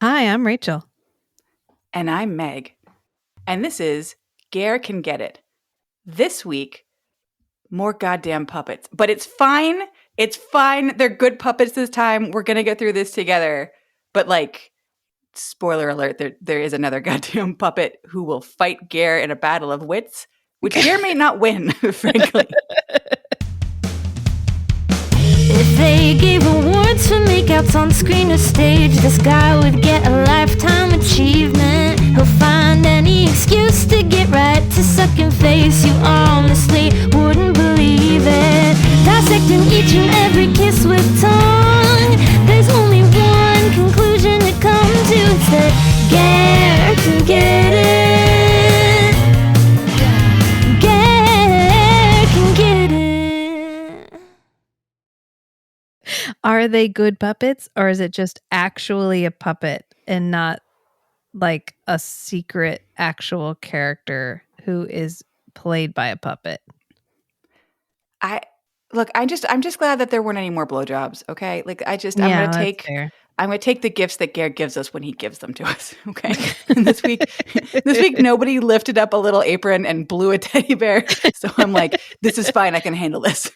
Hi, I'm Rachel. And I'm Meg. And this is Ger Can Get It. This week, more goddamn puppets. But it's fine. It's fine. They're good puppets this time. We're going to get through this together. But, spoiler alert, there is another goddamn puppet who will fight Ger in a battle of wits, which Ger may not win, frankly. If they gave awards for makeouts on screen or stage, this guy would get a lifetime achievement. He'll find any excuse to get right to sucking face. You honestly wouldn't believe it. Dissecting each and every kiss with tongue. There's only one conclusion to come to. It's that Gare can get it. Gare can get it. Are they good puppets, or is it just actually a puppet and not like a secret actual character who is played by a puppet? I'm just glad that there weren't any more blowjobs, okay? Yeah, that's fair. I'm gonna take the gifts that Gare gives us when he gives them to us. Okay. And this week nobody lifted up a little apron and blew a teddy bear. So I'm like, this is fine. I can handle this.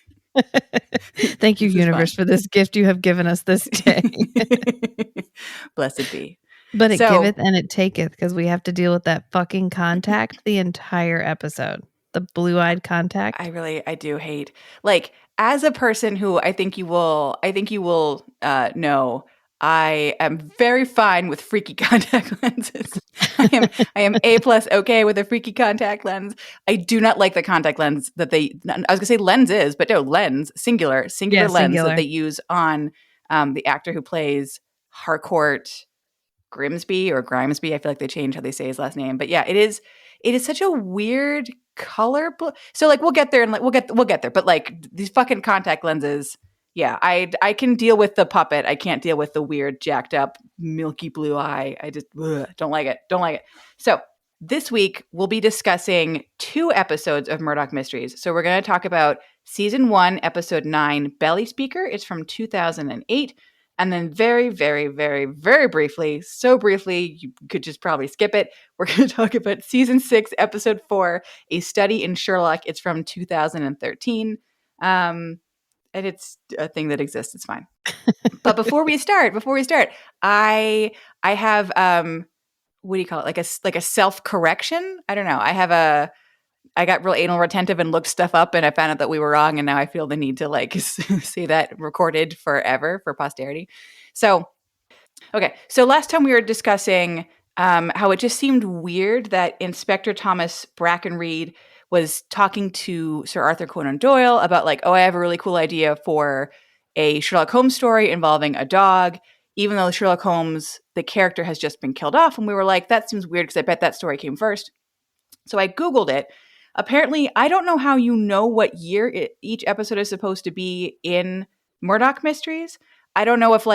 Thank you, This is universe, fine. for this gift you have given us this day. Blessed be. But it So giveth and it taketh, because we have to deal with that fucking contact the entire episode. The blue-eyed contact. I do hate, as a person who I think you will know, I am very fine with freaky contact lenses. I am A plus okay with a freaky contact lens. I do not like the contact lens that I was gonna say lenses, but no, lens, singular Yeah, lens that singular. they use on the actor who plays Harcourt Grimsby or Grimesby. I feel like they changed how they say his last name, but yeah, it is such a weird color. So we'll get there, and we'll get there. But these fucking contact lenses, yeah, I can deal with the puppet. I can't deal with the weird jacked up milky blue eye. I just don't like it. Don't like it. So this week we'll be discussing 2 episodes of Murdoch Mysteries. So we're going to talk about season 1, episode 9, Belly Speaker. It's from 2008. And then very, very, very, very briefly, so briefly, you could just probably skip it. We're going to talk about season 6, episode 4, A Study in Sherlock. It's from 2013. And it's a thing that exists. It's fine. But before we start, I have what do you call it? Like a self-correction? I don't know. I got real anal retentive and looked stuff up, and I found out that we were wrong, and now I feel the need to say that recorded forever for posterity. So, okay. So last time we were discussing how it just seemed weird that Inspector Thomas Brackenreed was talking to Sir Arthur Conan Doyle about oh, I have a really cool idea for a Sherlock Holmes story involving a dog, even though Sherlock Holmes, the character, has just been killed off. And we were like, that seems weird because I bet that story came first. So I Googled it. Apparently, I don't know how you know what year each episode is supposed to be in Murdoch Mysteries. I don't know if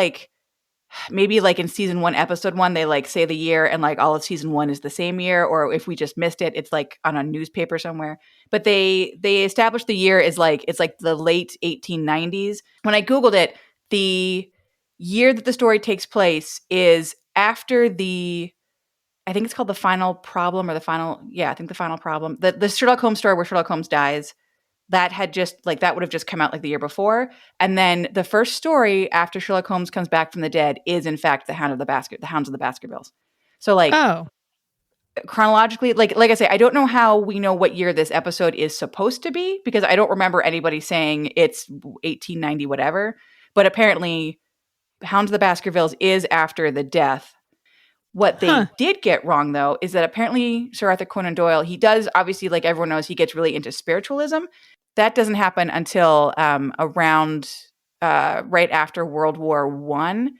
maybe in season 1, episode 1, they say the year and all of season 1 is the same year, or if we just missed it, it's on a newspaper somewhere. But they established the year is it's the late 1890s. When I Googled it, the year that the story takes place is after I think it's called The Final Problem, or I think The Final Problem. The Sherlock Holmes story where Sherlock Holmes dies, that had just that would have just come out the year before. And then the first story after Sherlock Holmes comes back from the dead is in fact the Hounds of the Baskervilles. So Oh, chronologically, like I say, I don't know how we know what year this episode is supposed to be, because I don't remember anybody saying it's 1890 whatever. But apparently Hounds of the Baskervilles is after the death. What they huh. did get wrong, though, is that apparently Sir Arthur Conan Doyle, he does, obviously, like everyone knows, he gets really into spiritualism. That doesn't happen until around right after World War One.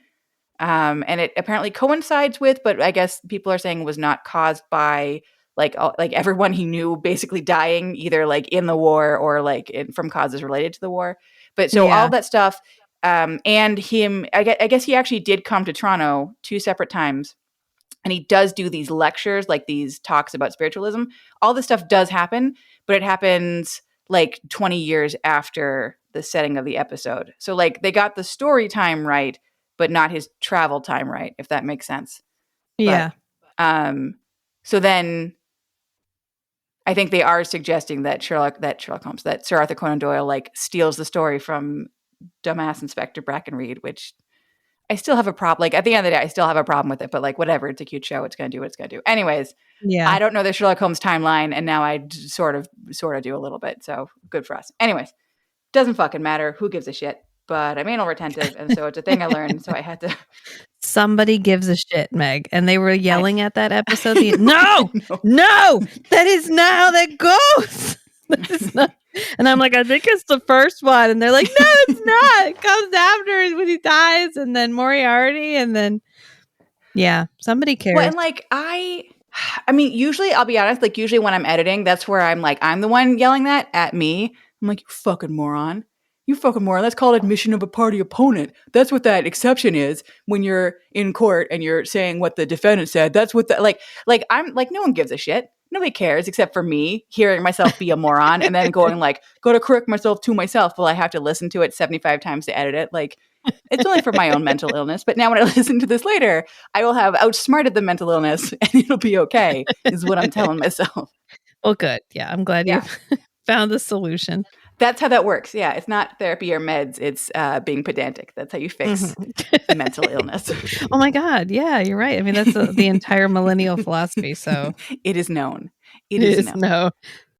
And it apparently coincides with, but I guess people are saying was not caused by like everyone he knew basically dying, either in the war or from causes related to the war. But so all Yeah. of that stuff, and him, I guess he actually did come to Toronto 2 separate times. And he does do these lectures, these talks about spiritualism. All this stuff does happen, but it happens 20 years after the setting of the episode. So they got the story time right, but not his travel time, right? If that makes sense. Yeah. But, so then I think they are suggesting that Sir Arthur Conan Doyle like steals the story from dumbass Inspector Brackenreed, which I still have a problem. Like at the end of the day, I still have a problem with it, but like whatever, it's a cute show. It's going to do what it's going to do. Anyways, Yeah. I don't know the Sherlock Holmes timeline, and now I sort of do a little bit. So good for us. Anyways, doesn't fucking matter. Who gives a shit? But I'm anal retentive, and so it's a thing I learned. So I had to. Somebody gives a shit, Meg, and they were yelling at that episode. No, no, that is not how that goes. That is not. And I'm like, I think it's the first one, and they're like, no, it's not. It comes after when he dies, and then Moriarty, and then yeah, somebody cares. Well, and like I mean, usually I'll be honest. Like usually when I'm editing, that's where I'm like, I'm the one yelling that at me. I'm like, you fucking moron. You fucking moron. That's called admission of a party opponent. That's what that exception is when you're in court and you're saying what the defendant said. That's what that like I'm like, no one gives a shit. Nobody cares except for me hearing myself be a moron and then going like, go to correct myself to myself. Well, I have to listen to it 75 times to edit it. Like it's only for my own mental illness. But now when I listen to this later, I will have outsmarted the mental illness and it'll be okay, is what I'm telling myself. Well, good. Yeah, I'm glad you found the solution. That's how that works. Yeah, it's not therapy or meds. It's being pedantic. That's how you fix mental illness. Oh my God. Yeah, you're right. I mean, that's the entire millennial philosophy. So it is known. It is known.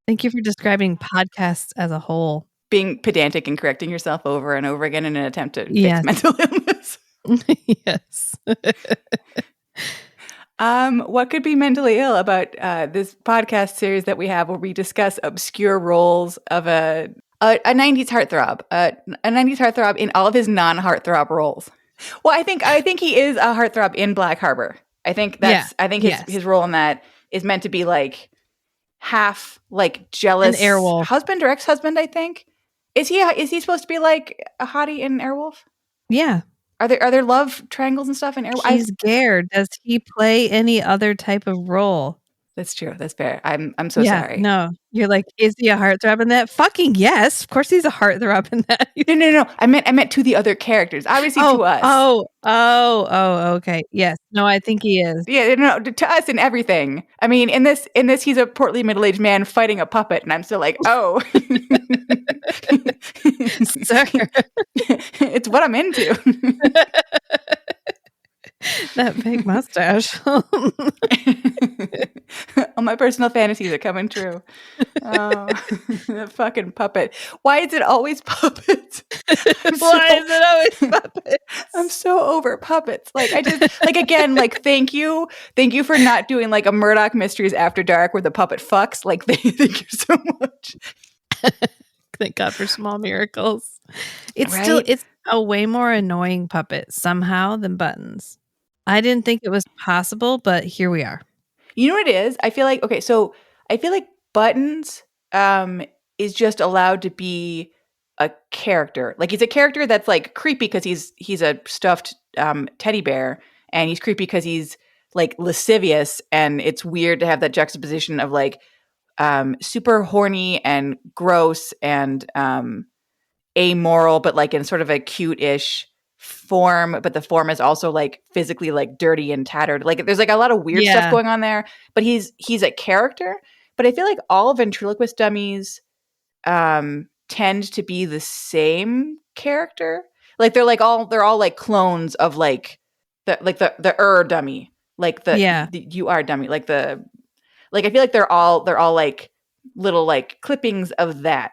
Thank you for describing podcasts as a whole. Being pedantic and correcting yourself over and over again in an attempt to fix mental illness. Yes. What could be mentally ill about this podcast series that we have where we discuss obscure roles of a 90s heartthrob, a 90s heartthrob in all of his non-heartthrob roles? Well, I think he is a heartthrob in Black Harbor. I think that's his role in that is meant to be like half like jealous husband or ex-husband, I think. Is he supposed to be like a hottie in Airwolf? Yeah. Are there love triangles and stuff in Airwolf? He's Ger. Does he play any other type of role? That's true. That's fair. I'm so sorry. No, you're like, is he a heartthrob in that? Fucking yes. Of course he's a heartthrob in that. No. I meant to the other characters. Obviously to us. Okay. Yes. No, I think he is. Yeah, no, to us and everything. I mean, in this he's a portly middle-aged man fighting a puppet, and I'm still like, oh. Sir. It's what I'm into. That big mustache. All my personal fantasies are coming true. Oh, that fucking puppet. Why is it always puppets? Why is it always puppets? I'm so over puppets. Like I just like again, like thank you for not doing like a Murdoch Mysteries After Dark where the puppet fucks. Like thank you so much. Thank God for small miracles. It's a way more annoying puppet somehow than Buttons. I didn't think it was possible, but here we are. You know what it is? I feel like Buttons is just allowed to be a character. Like he's a character that's like creepy because he's a stuffed teddy bear, and he's creepy because he's like lascivious, and it's weird to have that juxtaposition of like super horny and gross and amoral, but like in sort of a cute-ish form, but the form is also like physically like dirty and tattered. Like there's like a lot of weird stuff going on there, but he's a character. But I feel like all ventriloquist dummies tend to be the same character. Like they're all like clones of like the dummy, like the you are dummy, like the like I feel like they're all like little like clippings of that.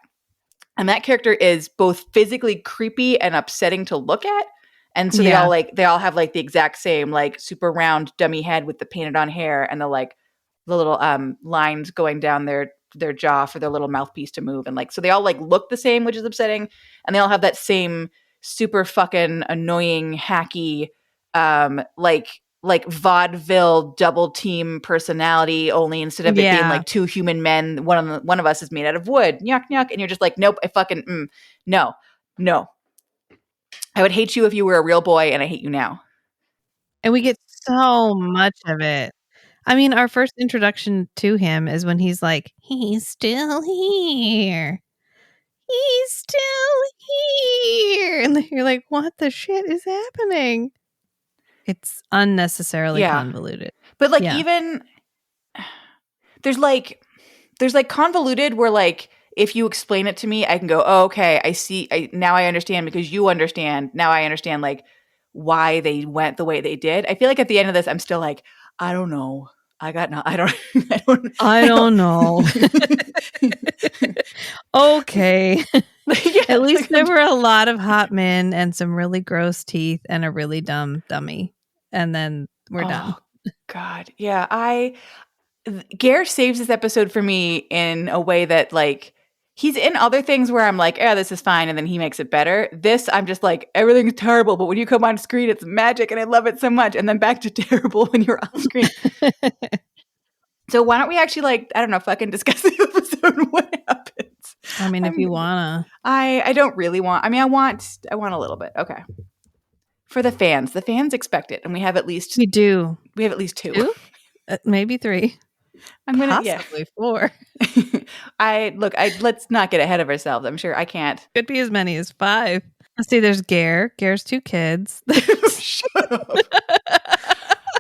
And that character is both physically creepy and upsetting to look at. And so they all have like the exact same like super round dummy head with the painted on hair and the little lines going down their jaw for their little mouthpiece to move. And like so they all like look the same, which is upsetting. And they all have that same super fucking annoying, hacky like vaudeville double team personality, only instead of it being like two human men, one of us is made out of wood. Nyuk nyuk, and you're just like, nope, I fucking no. I would hate you if you were a real boy, and I hate you now. And we get so much of it. I mean, our first introduction to him is when he's like, he's still here. he's still here. And you're like, what the shit is happening? It's unnecessarily convoluted. But like even there's like convoluted where like if you explain it to me, I can go, oh, okay, I see. Now I understand because you understand. Now I understand like why they went the way they did. I feel like at the end of this, I'm still like, I don't know. I don't know. Okay. At least there were a lot of hot men and some really gross teeth and a really dumb dummy. And then we're done. God. Yeah. Ger saves this episode for me in a way that like he's in other things where I'm like, this is fine. And then he makes it better. This, I'm just like, everything's terrible. But when you come on screen, it's magic. And I love it so much. And then back to terrible when you're off screen. So why don't we actually like, I don't know, fucking discuss the episode and what happens? I mean, if you wanna. I don't really want, I mean, I want a little bit. Okay. For the fans expect it. And we have at least. We do. We have at least 2. 2? Maybe 3. I'm gonna possibly 4. Let's not get ahead of ourselves. I'm sure I can't. Could be as many as 5. Let's see. There's Ger. Ger's 2 kids. Shut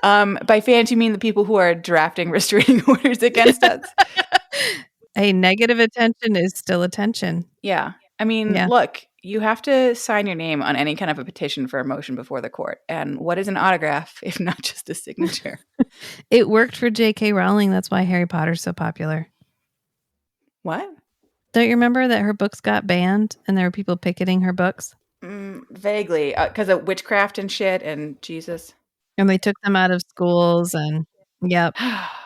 up. By fans, you mean the people who are drafting restraining orders against us? Hey, negative attention is still attention. Yeah. I mean, look, you have to sign your name on any kind of a petition for a motion before the court. And what is an autograph if not just a signature? It worked for J.K. Rowling. That's why Harry Potter's so popular. What? Don't you remember that her books got banned and there were people picketing her books? Vaguely. Because of witchcraft and shit and Jesus. And they took them out of schools and yep.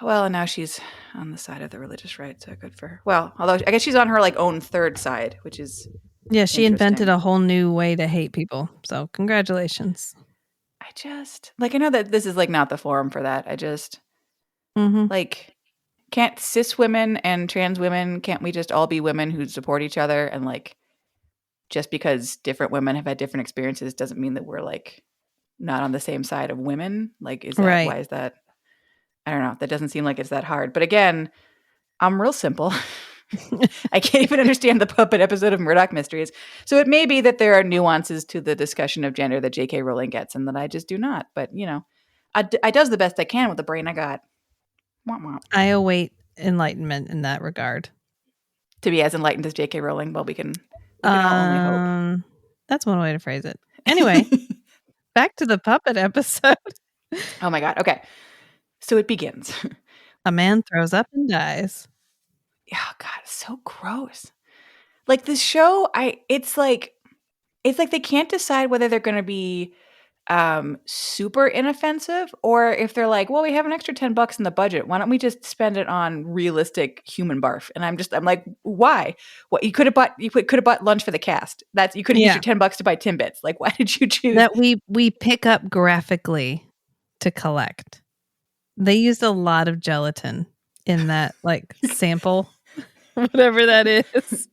Well, now she's on the side of the religious right, so good for her. Well, although I guess she's on her like own third side, which is she invented a whole new way to hate people. So congratulations. I just like I know that this is like not the forum for that. I just like can't cis women and trans women, can't we just all be women who support each other and like just because different women have had different experiences doesn't mean that we're like not on the same side of women? Like, is that why is that? I don't know. That doesn't seem like it's that hard. But again, I'm real simple. I can't even understand the puppet episode of Murdoch Mysteries. So it may be that there are nuances to the discussion of gender that J.K. Rowling gets and that I just do not. But, you know, I does the best I can with the brain I got. Womp womp. I await enlightenment in that regard. To be as enlightened as J.K. Rowling? Well, we can all only hope. That's one way to phrase it. Anyway. Back to the puppet episode. Oh my God. Okay. So it begins. A man throws up and dies. Oh God, it's so gross. Like this show, it's like they can't decide whether they're gonna be super inoffensive or if they're like, well, we have an extra $10 in the budget. Why don't we just spend it on realistic human barf? And I'm like, why? What you could have bought lunch for the cast. You could have used your $10 to buy Timbits. Like, why did you choose that? We pick up graphically to collect. They used a lot of gelatin in that like sample, whatever that is.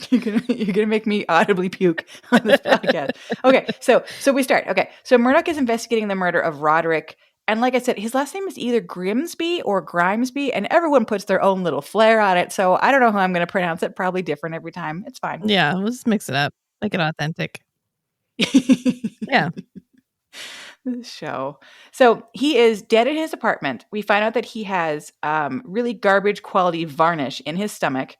You're gonna make me audibly puke on this podcast. Okay, so we start. Okay, so Murdoch is investigating the murder of Roderick, and like I said, his last name is either Grimsby or Grimesby, and everyone puts their own little flair on it. So I don't know how I'm gonna pronounce it. Probably different every time. It's fine. Yeah, we'll just mix it up, make it authentic. Yeah. This show. So he is dead in his apartment. We find out that he has really garbage quality varnish in his stomach.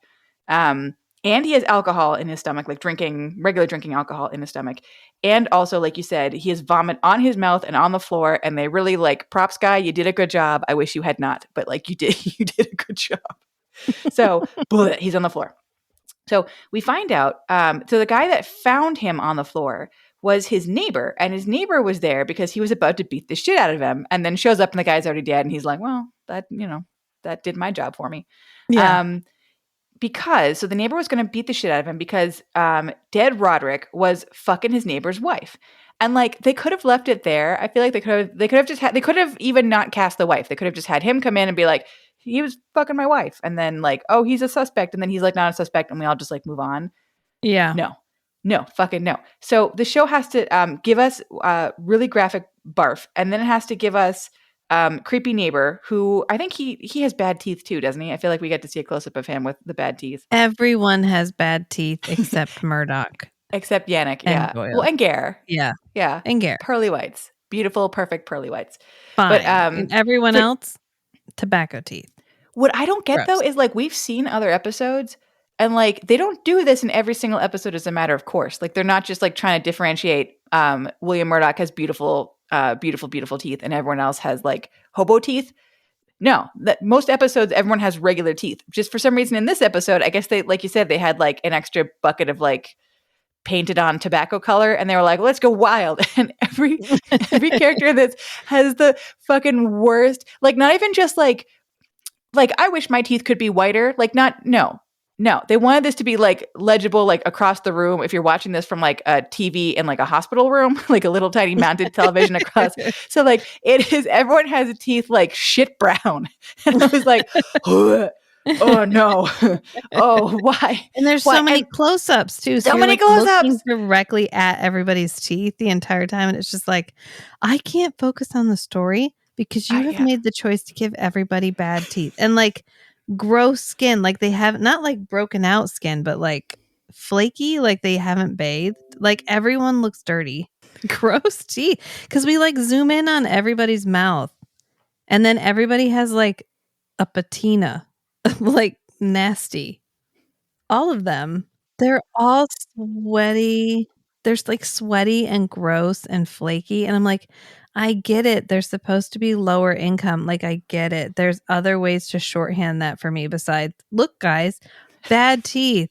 And he has alcohol in his stomach, like regular drinking alcohol in his stomach. And also, like you said, he has vomit on his mouth and on the floor. And they really like, props guy, you did a good job. I wish you had not, but like you did a good job. So he's on the floor. So we find out, so the guy that found him on the floor was his neighbor. And his neighbor was there because he was about to beat the shit out of him. And then shows up and the guy's already dead. And he's like, well, that did my job for me. Yeah. So the neighbor was going to beat the shit out of him because dead Roderick was fucking his neighbor's wife. And like they could have left it there. I feel like they could have even not cast the wife. They could have just had him come in and be like, he was fucking my wife. And then like, oh, he's a suspect. And then he's like not a suspect. And we all just like move on. Yeah. No, fucking no. So the show has to give us really graphic barf. And then it has to give us creepy neighbor who I think he has bad teeth too, doesn't he? I feel like we get to see a close up of him with the bad teeth. Everyone has bad teeth except Murdoch Except Yannick, and yeah. Doyle. Well, and Ger. Yeah. Yeah. And Ger. Pearly whites. Beautiful, perfect pearly whites. Fine. But and everyone else, tobacco teeth. What I don't get Gross. though is like we've seen other episodes and like they don't do this in every single episode as a matter of course. Like they're not just like trying to differentiate William Murdoch has beautiful teeth and everyone else has like hobo teeth. No, that most episodes everyone has regular teeth. Just for some reason in this episode, I guess they, like you said, they had like an extra bucket of like painted on tobacco color and they were like, let's go wild. And every character that has the fucking worst, like not even just like I wish my teeth could be whiter. Like no. They wanted this to be like legible, like across the room. If you're watching this from like a TV in like a hospital room, like a little tiny mounted television across. So like it is, everyone has teeth like shit brown. And I was like, oh no. Oh, why? And there's so many close-ups too. So you're, many like, close-ups looking directly at everybody's teeth the entire time. And it's just like, I can't focus on the story because you have made the choice to give everybody bad teeth and like gross skin. Like they have not like broken out skin, but like flaky, like they haven't bathed. Like everyone looks dirty. Gross teeth. Because we like zoom in on everybody's mouth. And then everybody has like a patina. Like nasty. All of them. They're all sweaty. They're like sweaty and gross and flaky. And I'm like, I get it. They're supposed to be lower income. Like, I get it. There's other ways to shorthand that for me besides, look, guys, bad teeth.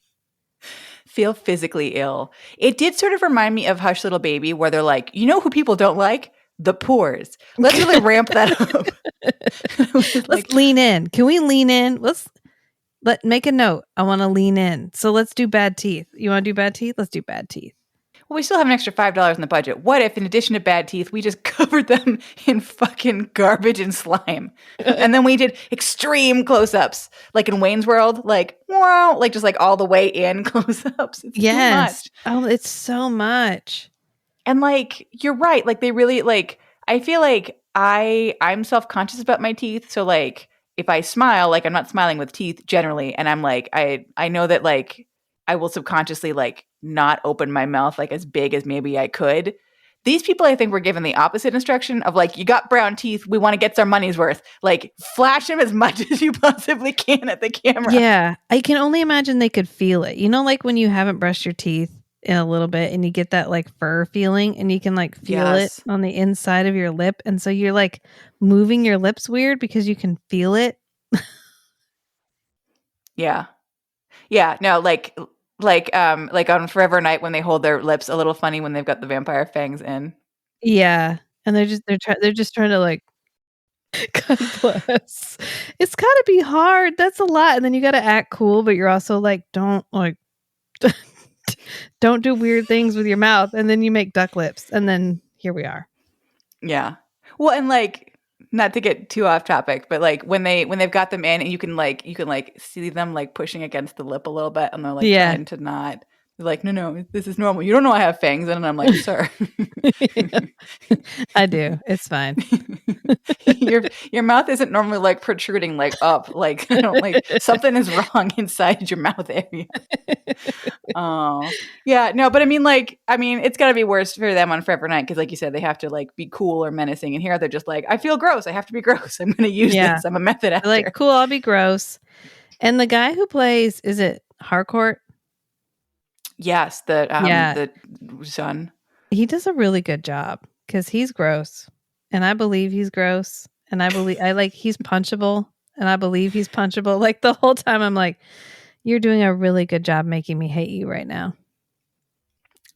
Feel physically ill. It did sort of remind me of Hush Little Baby, where they're like, you know who people don't like? The pores. Let's really ramp that up. Let's lean in. Can we lean in? Let make a note. I want to lean in. So let's do bad teeth. You want to do bad teeth? Let's do bad teeth. Well, we still have an extra $5 in the budget. What if, in addition to bad teeth, we just covered them in fucking garbage and slime? And then we did extreme close-ups, like in Wayne's World, like, wow, like just like all the way in close-ups. It's too much. Oh, it's so much. And like, you're right. Like they really like, I feel like I'm self-conscious about my teeth. So like, if I smile, like I'm not smiling with teeth generally. And I'm like, I know that like, I will subconsciously like not open my mouth like as big as maybe I could. These people, I think, were given the opposite instruction of like, you got brown teeth. We want to get our money's worth. Like flash them as much as you possibly can at the camera. Yeah. I can only imagine they could feel it. You know, like when you haven't brushed your teeth in a little bit and you get that like fur feeling and you can like feel it on the inside of your lip. And so you're like moving your lips weird because you can feel it. Yeah. Yeah. No, like on Forever Night when they hold their lips a little funny when they've got the vampire fangs in. Yeah. And they're just trying to like, God bless. It's gotta be hard. That's a lot. And then you gotta act cool, but you're also like, don't do weird things with your mouth. And then you make duck lips. And then here we are. Yeah. Well, and like, not to get too off topic, but like when they've got them in and you can see them like pushing against the lip a little bit and they're like trying to not. They're like, no, this is normal. You don't know I have fangs. And I'm like, sir. I do. It's fine. Your mouth isn't normally like protruding like up. Like, like something is wrong inside your mouth area. Oh. Yeah, no, but I mean, it's gotta be worse for them on Forever Night because like you said, they have to like be cool or menacing. And here they're just like, I feel gross. I have to be gross. I'm gonna use this. I'm a method actor. Like, cool, I'll be gross. And the guy who plays, is it Harcourt? Yes, the son. He does a really good job because he's gross, and I believe he's gross, and he's punchable, and I believe he's punchable. Like the whole time, I'm like, you're doing a really good job making me hate you right now.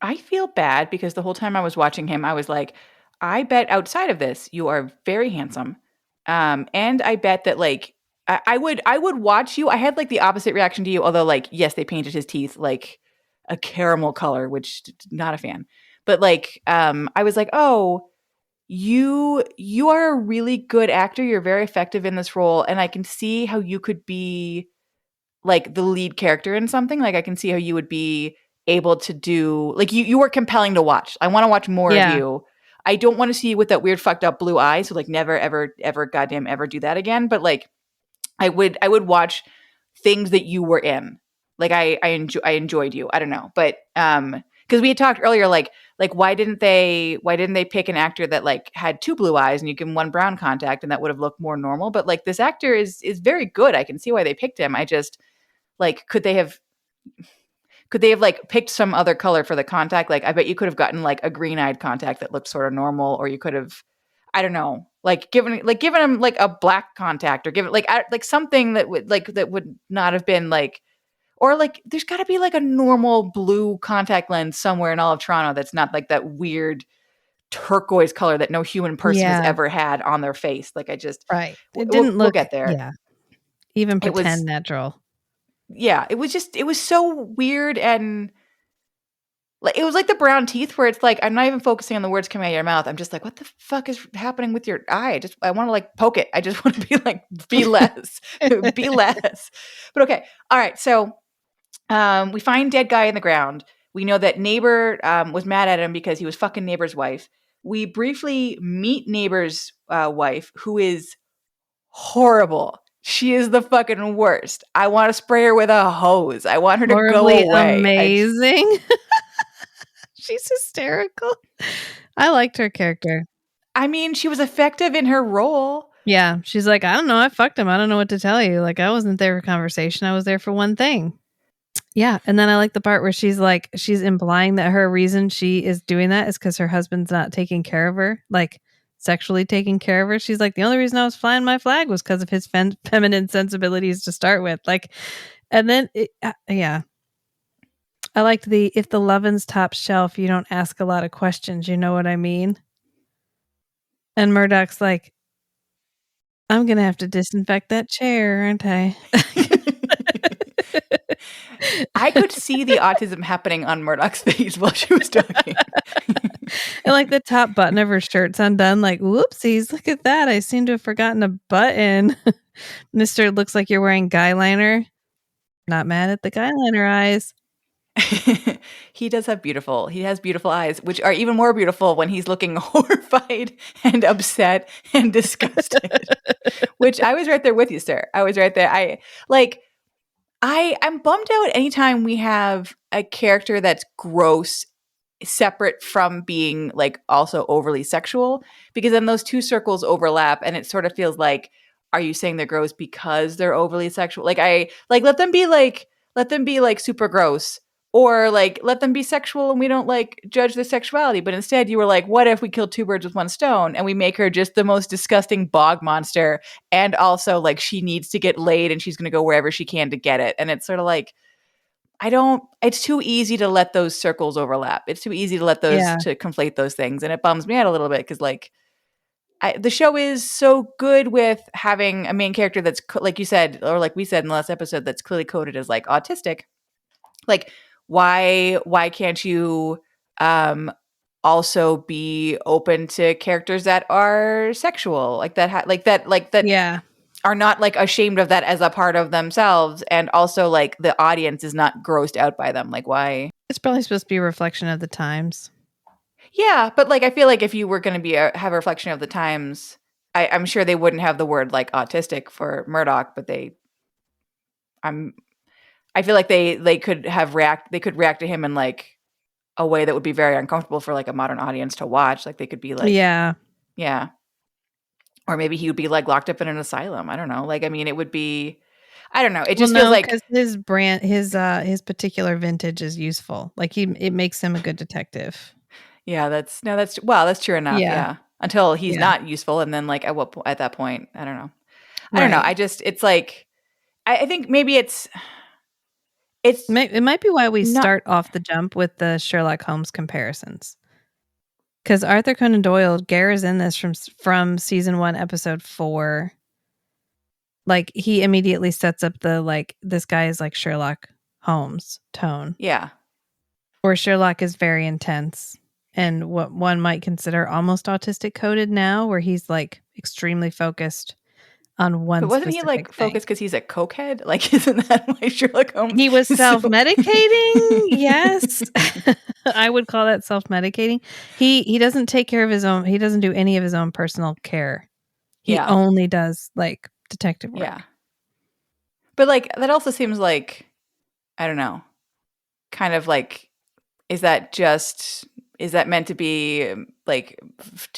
I feel bad because the whole time I was watching him, I was like, I bet outside of this, you are very handsome, and I bet that like I would watch you. I had like the opposite reaction to you, although like yes, they painted his teeth like a caramel color, which not a fan. But like, I was like, oh, you are a really good actor. You're very effective in this role. And I can see how you could be like the lead character in something. Like I can see how you would be able to do, like you were compelling to watch. I want to watch more of you. I don't want to see you with that weird fucked up blue eye. So like never, ever, ever, goddamn ever do that again. But like I would watch things that you were in. Like I enjoyed you. I don't know. But because we had talked earlier, like why didn't they pick an actor that like had two blue eyes and you give him one brown contact and that would have looked more normal? But like this actor is very good. I can see why they picked him. I just like could they have like picked some other color for the contact? Like I bet you could have gotten like a green-eyed contact that looked sort of normal, or you could have, I don't know, like given him like a black contact, or give it like something that would not have been like, or like there's got to be like a normal blue contact lens somewhere in all of Toronto that's not like that weird turquoise color that no human person has ever had on their face. Like I just Right. It didn't look. We'll get there. Yeah. Even It was- pretend natural. Yeah, it was so weird, and like it was like the brown teeth where it's like I'm not even focusing on the words coming out of your mouth. I'm just like, what the fuck is happening with your eye? I want to like poke it. I just want to be like, be less, be less. But okay, all right. So we find dead guy in the ground. We know that neighbor was mad at him because he was fucking neighbor's wife. We briefly meet neighbor's wife, who is horrible. She is the fucking worst. I want to spray her with a hose. I want her to Horribly go away. amazing. She's hysterical. I liked her character. I mean, she was effective in her role. Yeah. She's like, I don't know. I fucked him. I don't know what to tell you. Like, I wasn't there for conversation. I was there for one thing. Yeah. And then I like the part where she's like, she's implying that her reason she is doing that is because her husband's not taking care of her, like sexually taking care of her. She's like, the only reason I was flying my flag was because of his feminine sensibilities to start with. Like, and then, yeah. I liked if the lovin's top shelf, you don't ask a lot of questions. You know what I mean? And Murdoch's like, I'm going to have to disinfect that chair, aren't I? I could see the autism happening on Murdoch's face while she was talking. And like the top button of her shirt's undone. Like, whoopsies, look at that. I seem to have forgotten a button. Mister, looks like you're wearing guy liner. Not mad at the guy liner eyes. He has beautiful eyes, which are even more beautiful when he's looking horrified and upset and disgusted. Which I was right there with you, sir. I was right there. I'm bummed out anytime we have a character that's gross separate from being like also overly sexual, because then those two circles overlap and it sort of feels like, are you saying they're gross because they're overly sexual? Like let them be like super gross, or like let them be sexual and we don't like judge their sexuality. But instead you were like, what if we killed two birds with one stone and we make her just the most disgusting bog monster, and also like she needs to get laid and she's going to go wherever she can to get it. And it's sort of like, it's too easy to let those circles overlap. It's too easy to let those to conflate those things. And it bums me out a little bit because like the show is so good with having a main character that's like you said, or like we said in the last episode, that's clearly coded as like autistic. Like why can't you also be open to characters that are sexual, like that Yeah. are not like ashamed of that as a part of themselves, and also like the audience is not grossed out by them? Like why? It's probably supposed to be a reflection of the times. Yeah, but like I feel like if you were going to have a reflection of the times, I'm sure they wouldn't have the word like autistic for Murdoch, but I feel like they could react to him in like a way that would be very uncomfortable for like a modern audience to watch. Like they could be like, yeah. Or maybe he would be like locked up in an asylum. I don't know. Like, I mean, it would be, I don't know. It just feels like because his brand, his particular vintage is useful. Like it makes him a good detective. Yeah, that's true enough. Yeah. Until he's not useful. And then like at that point, I don't know. I don't know. It's like, I think maybe it might be why we start off the jump with the Sherlock Holmes comparisons. Because Arthur Conan Doyle, Ger is in this from season 1, episode 4. Like he immediately sets up the like, this guy is like Sherlock Holmes tone. Yeah. Or Sherlock is very intense and what one might consider almost autistic coded now, where he's like extremely focused on one But wasn't he specific like thing. focused because he's a cokehead? Like, isn't that why Sherlock Holmes? He was is so- self-medicating. Yes. I would call that self-medicating. He doesn't take care of his own. He doesn't do any of his own personal care. He Yeah. only does like detective work. Yeah. But like that also seems like, I don't know, kind of like, is that meant to be like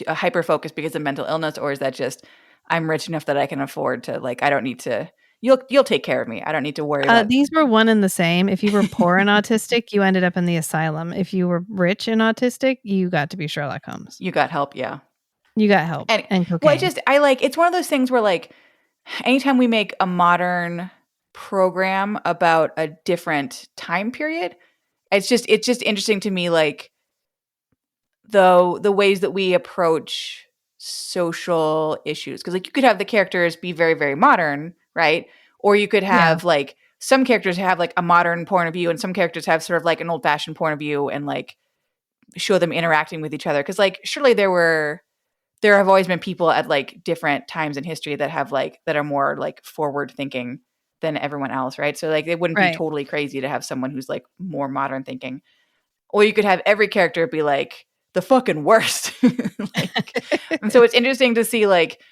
a hyper focus because of mental illness, or is that just I'm rich enough that I can afford to, like, I don't need to, you'll take care of me. I don't need to worry about. These were one and the same. If you were poor and autistic, you ended up in the asylum. If you were rich and autistic, you got to be Sherlock Holmes. You got help, yeah. You got help and cocaine. Well, I like, it's one of those things where like anytime we make a modern program about a different time period, it's just interesting to me, like the ways that we approach social issues. Because like you could have the characters be very, very modern, right? Or you could have like some characters have like a modern point of view and some characters have sort of like an old fashioned point of view and like show them interacting with each other. Because like surely there have always been people at like different times in history that have like that are more like forward thinking than everyone else, right? So like it wouldn't be totally crazy to have someone who's like more modern thinking. Or you could have every character be like the fucking worst. And so it's interesting to see like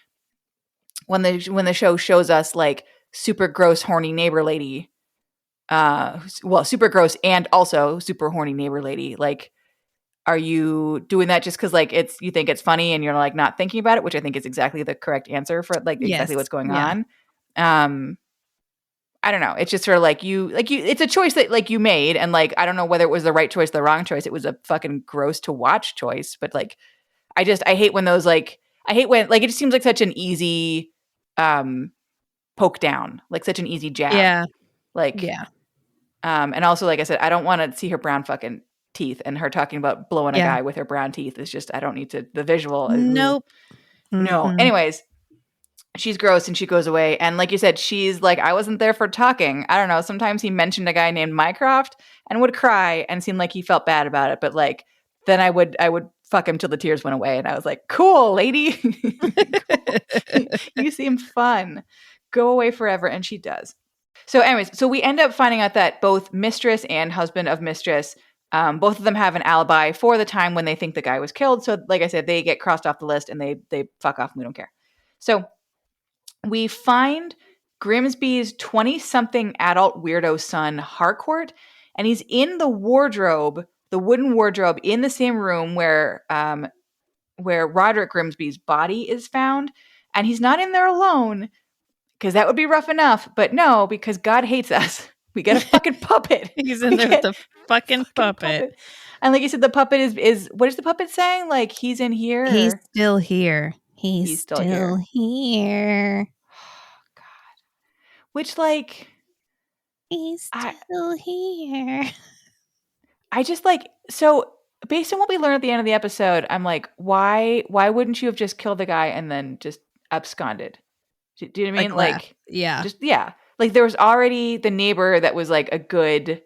when the show shows us like super gross horny neighbor lady, super gross and also super horny neighbor lady, like, are you doing that just because like you think it's funny and you're like not thinking about it, which I think is exactly the correct answer for like exactly what's going on. I don't know. It's just sort of like you it's a choice that like you made, and like I don't know whether it was the right choice, the wrong choice. It was a fucking gross to watch choice, but like I hate when those like it just seems like such an easy poke down, like such an easy jab. Yeah. Like and also like I said, I don't want to see her brown fucking teeth, and her talking about blowing a guy with her brown teeth is just, I don't need to, the visual. Nope. No. Anyways, she's gross and she goes away. And like you said, she's like, I wasn't there for talking. I don't know. Sometimes he mentioned a guy named Mycroft and would cry and seemed like he felt bad about it. But like, then I would fuck him till the tears went away. And I was like, cool, lady. Cool. You seem fun. Go away forever. And she does. So anyways, so we end up finding out that both mistress and husband of mistress, both of them have an alibi for the time when they think the guy was killed. So like I said, they get crossed off the list and they fuck off and we don't care. So we find Grimsby's 20-something adult weirdo son, Harcourt, and he's in the wardrobe, the wooden wardrobe in the same room where Roderick Grimsby's body is found. And he's not in there alone, because that would be rough enough. But no, because God hates us. We get a fucking puppet. He's in there with the fucking puppet. And like you said, the puppet is what is the puppet saying? Like, he's in here? He's still here. He's still here. Oh, God. Which, like... He's still here. I just, like... So, based on what we learned at the end of the episode, I'm like, why wouldn't you have just killed the guy and then just absconded? Do you know what I mean? Like yeah. Just, yeah. Like, there was already the neighbor that was, like, a good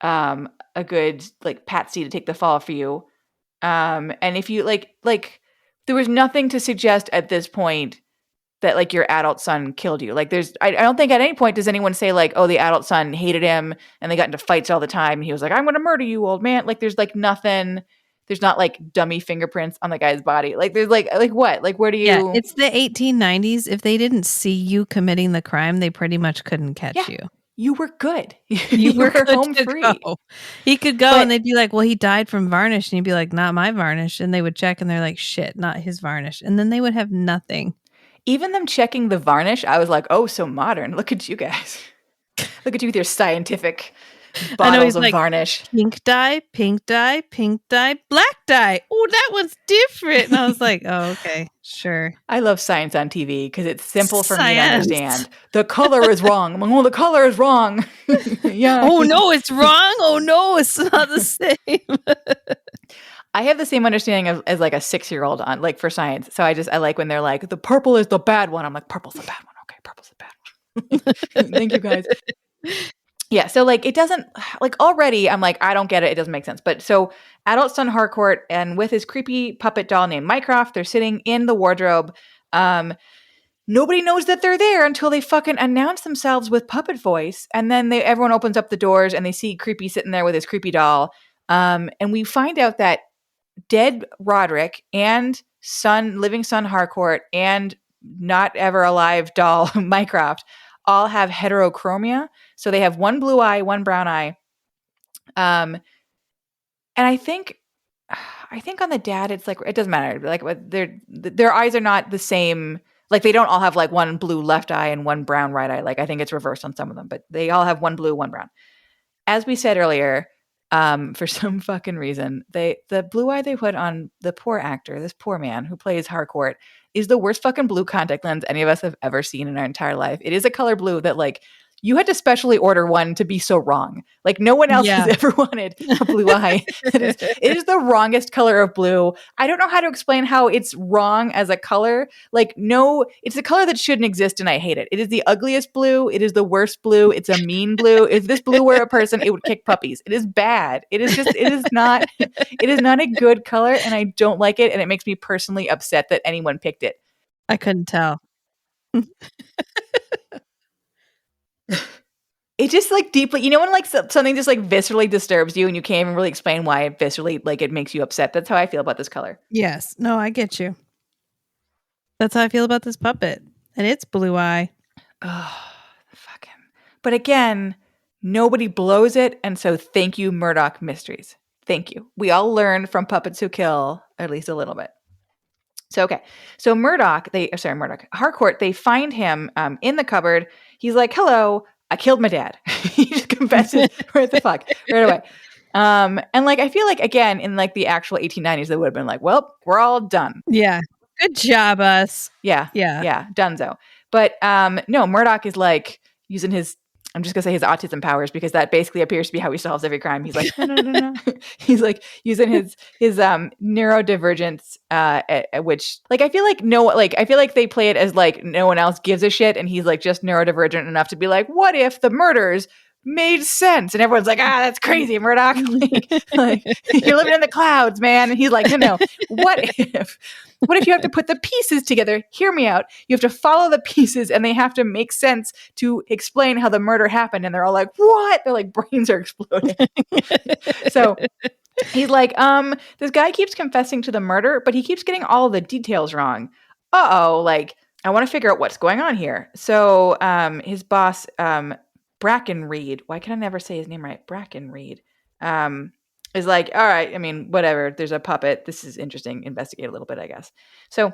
like patsy to take the fall for you. And if you like there was nothing to suggest at this point that like your adult son killed you. Like I don't think at any point does anyone say like, oh, the adult son hated him and they got into fights all the time and he was like, I'm going to murder you, old man. Like there's like nothing. There's not like dummy fingerprints on the guy's body. Like there's like what? Like where do you? Yeah, it's the 1890s. If they didn't see you committing the crime, they pretty much couldn't catch you. You were good. You were home free. Go. He could go and they'd be like, well, he died from varnish. And he'd be like, not my varnish. And they would check and they're like, shit, not his varnish. And then they would have nothing. Even them checking the varnish, I was like, oh, so modern. Look at you guys. Look at you with your scientific bottles of like, varnish. Pink dye, pink dye, pink dye, black dye. Oh, that one's different. And I was like, oh, okay, sure. I love science on TV because it's simple for me to understand. The color is wrong. I'm like, oh, the color is wrong. Yeah. Oh, no, it's wrong. Oh, no, it's not the same. I have the same understanding as like a 6-year-old on like for science. So I like when they're like, the purple is the bad one. I'm like, purple's the bad one. Okay, purple's the bad one. Thank you guys. Yeah, so like it doesn't like already I'm like I don't get it. It doesn't make sense. But so adult son Harcourt and with his creepy puppet doll named Mycroft, they're sitting in the wardrobe. nobody knows that they're there until they fucking announce themselves with puppet voice. And then everyone opens up the doors and they see Creepy sitting there with his creepy doll. And we find out that dead Roderick and living son Harcourt and not ever alive doll Mycroft all have heterochromia. So they have one blue eye, one brown eye. And I think on the dad, it's like, it doesn't matter. Like their eyes are not the same. Like they don't all have like one blue left eye and one brown right eye. Like I think it's reversed on some of them, but they all have one blue, one brown. As we said earlier, for some fucking reason, the blue eye they put on the poor actor, this poor man who plays Harcourt, is the worst fucking blue contact lens any of us have ever seen in our entire life. It is a color blue that like you had to specially order one to be so wrong. Like no one else has ever wanted a blue eye. It is the wrongest color of blue. I don't know how to explain how it's wrong as a color. Like no, it's a color that shouldn't exist and I hate it. It is the ugliest blue. It is the worst blue. It's a mean blue. If this blue were a person, it would kick puppies. It is bad. It is not a good color and I don't like it and it makes me personally upset that anyone picked it. I couldn't tell. It just like deeply, you know, when like something just like viscerally disturbs you and you can't even really explain why it viscerally, like it makes you upset. That's how I feel about this color. Yes. No, I get you. That's how I feel about this puppet. And it's blue eye. Oh, fuck him. But again, nobody blows it. And so thank you, Murdoch Mysteries. Thank you. We all learn from Puppets Who Kill at least a little bit. So, okay. So Harcourt, they find him in the cupboard. He's like, hello, I killed my dad. He just confesses what the fuck right away. And like, I feel like, again, in like the actual 1890s, they would have been like, well, we're all done. Yeah. Good job, us. Yeah. Dunzo. But no, Murdoch is like using I'm just going to say his autism powers because that basically appears to be how he solves every crime. He's like, no. He's like using his neurodivergence, which like, I feel like they play it as like no one else gives a shit. And he's like just neurodivergent enough to be like, what if the murders made sense? And everyone's like, that's crazy, Murdoch. like you're living in the clouds, man. And he's like, no. What if you have to put the pieces together? Hear me out. You have to follow the pieces and they have to make sense to explain how the murder happened. And they're all like, what? Their like brains are exploding. So he's like, this guy keeps confessing to the murder, but he keeps getting all the details wrong. Like I want to figure out what's going on here. So his boss, Brackenreed, why can I never say his name right? Brackenreed, is like, all right, I mean, whatever. There's a puppet. This is interesting. Investigate a little bit, I guess. So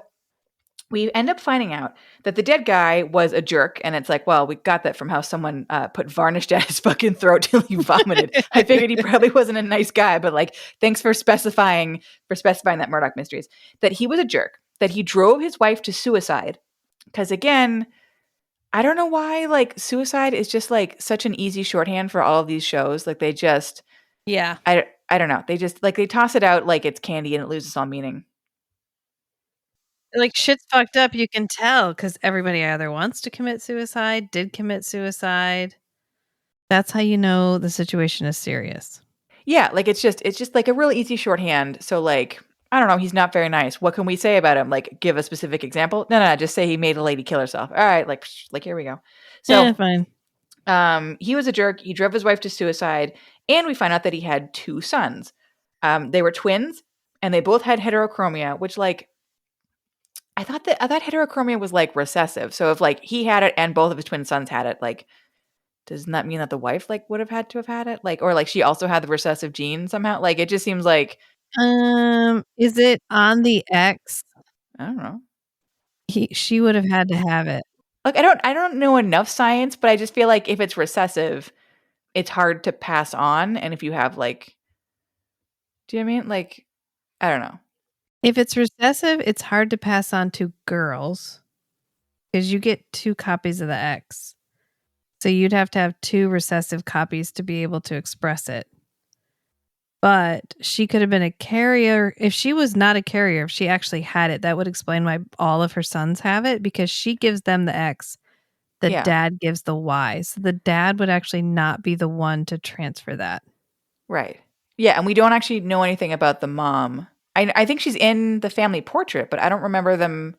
we end up finding out that the dead guy was a jerk. And it's like, well, we got that from how someone put varnish down his fucking throat till he vomited. I figured he probably wasn't a nice guy, but like, thanks for specifying that Murdoch Mysteries, that he was a jerk, that he drove his wife to suicide. Because again, I don't know why, like, suicide is just, like, such an easy shorthand for all of these shows. Like, they just... Yeah. I don't know. They just, like, they toss it out like it's candy and it loses all meaning. Like, shit's fucked up, you can tell, because everybody either wants to commit suicide, did commit suicide. That's how you know the situation is serious. Yeah, like, it's just, like, a really easy shorthand. So, like... I don't know. He's not very nice. What can we say about him? Like, give a specific example? No. Just say he made a lady kill herself. All right. Like here we go. So, fine. He was a jerk. He drove his wife to suicide. And we find out that he had 2 sons. They were twins and they both had heterochromia, which like, I thought heterochromia was like recessive. So if like he had it and both of his twin sons had it, like, doesn't that mean that the wife like would have had to have had it? Like, or like she also had the recessive gene somehow? Like, it just seems like, is it on the X? I don't know. She would have had to have it. Like, I don't know enough science, but I just feel like if it's recessive, it's hard to pass on. And if you have like, do you know what I mean? Like, I don't know. If it's recessive, it's hard to pass on to girls because you get 2 copies of the X. So you'd have to have 2 recessive copies to be able to express it. But she could have been a carrier. If she was not a carrier, if she actually had it, that would explain why all of her sons have it, because she gives them the X. The dad gives the Y. So the dad would actually not be the one to transfer that. Right. Yeah. And we don't actually know anything about the mom. I think she's in the family portrait, but I don't remember them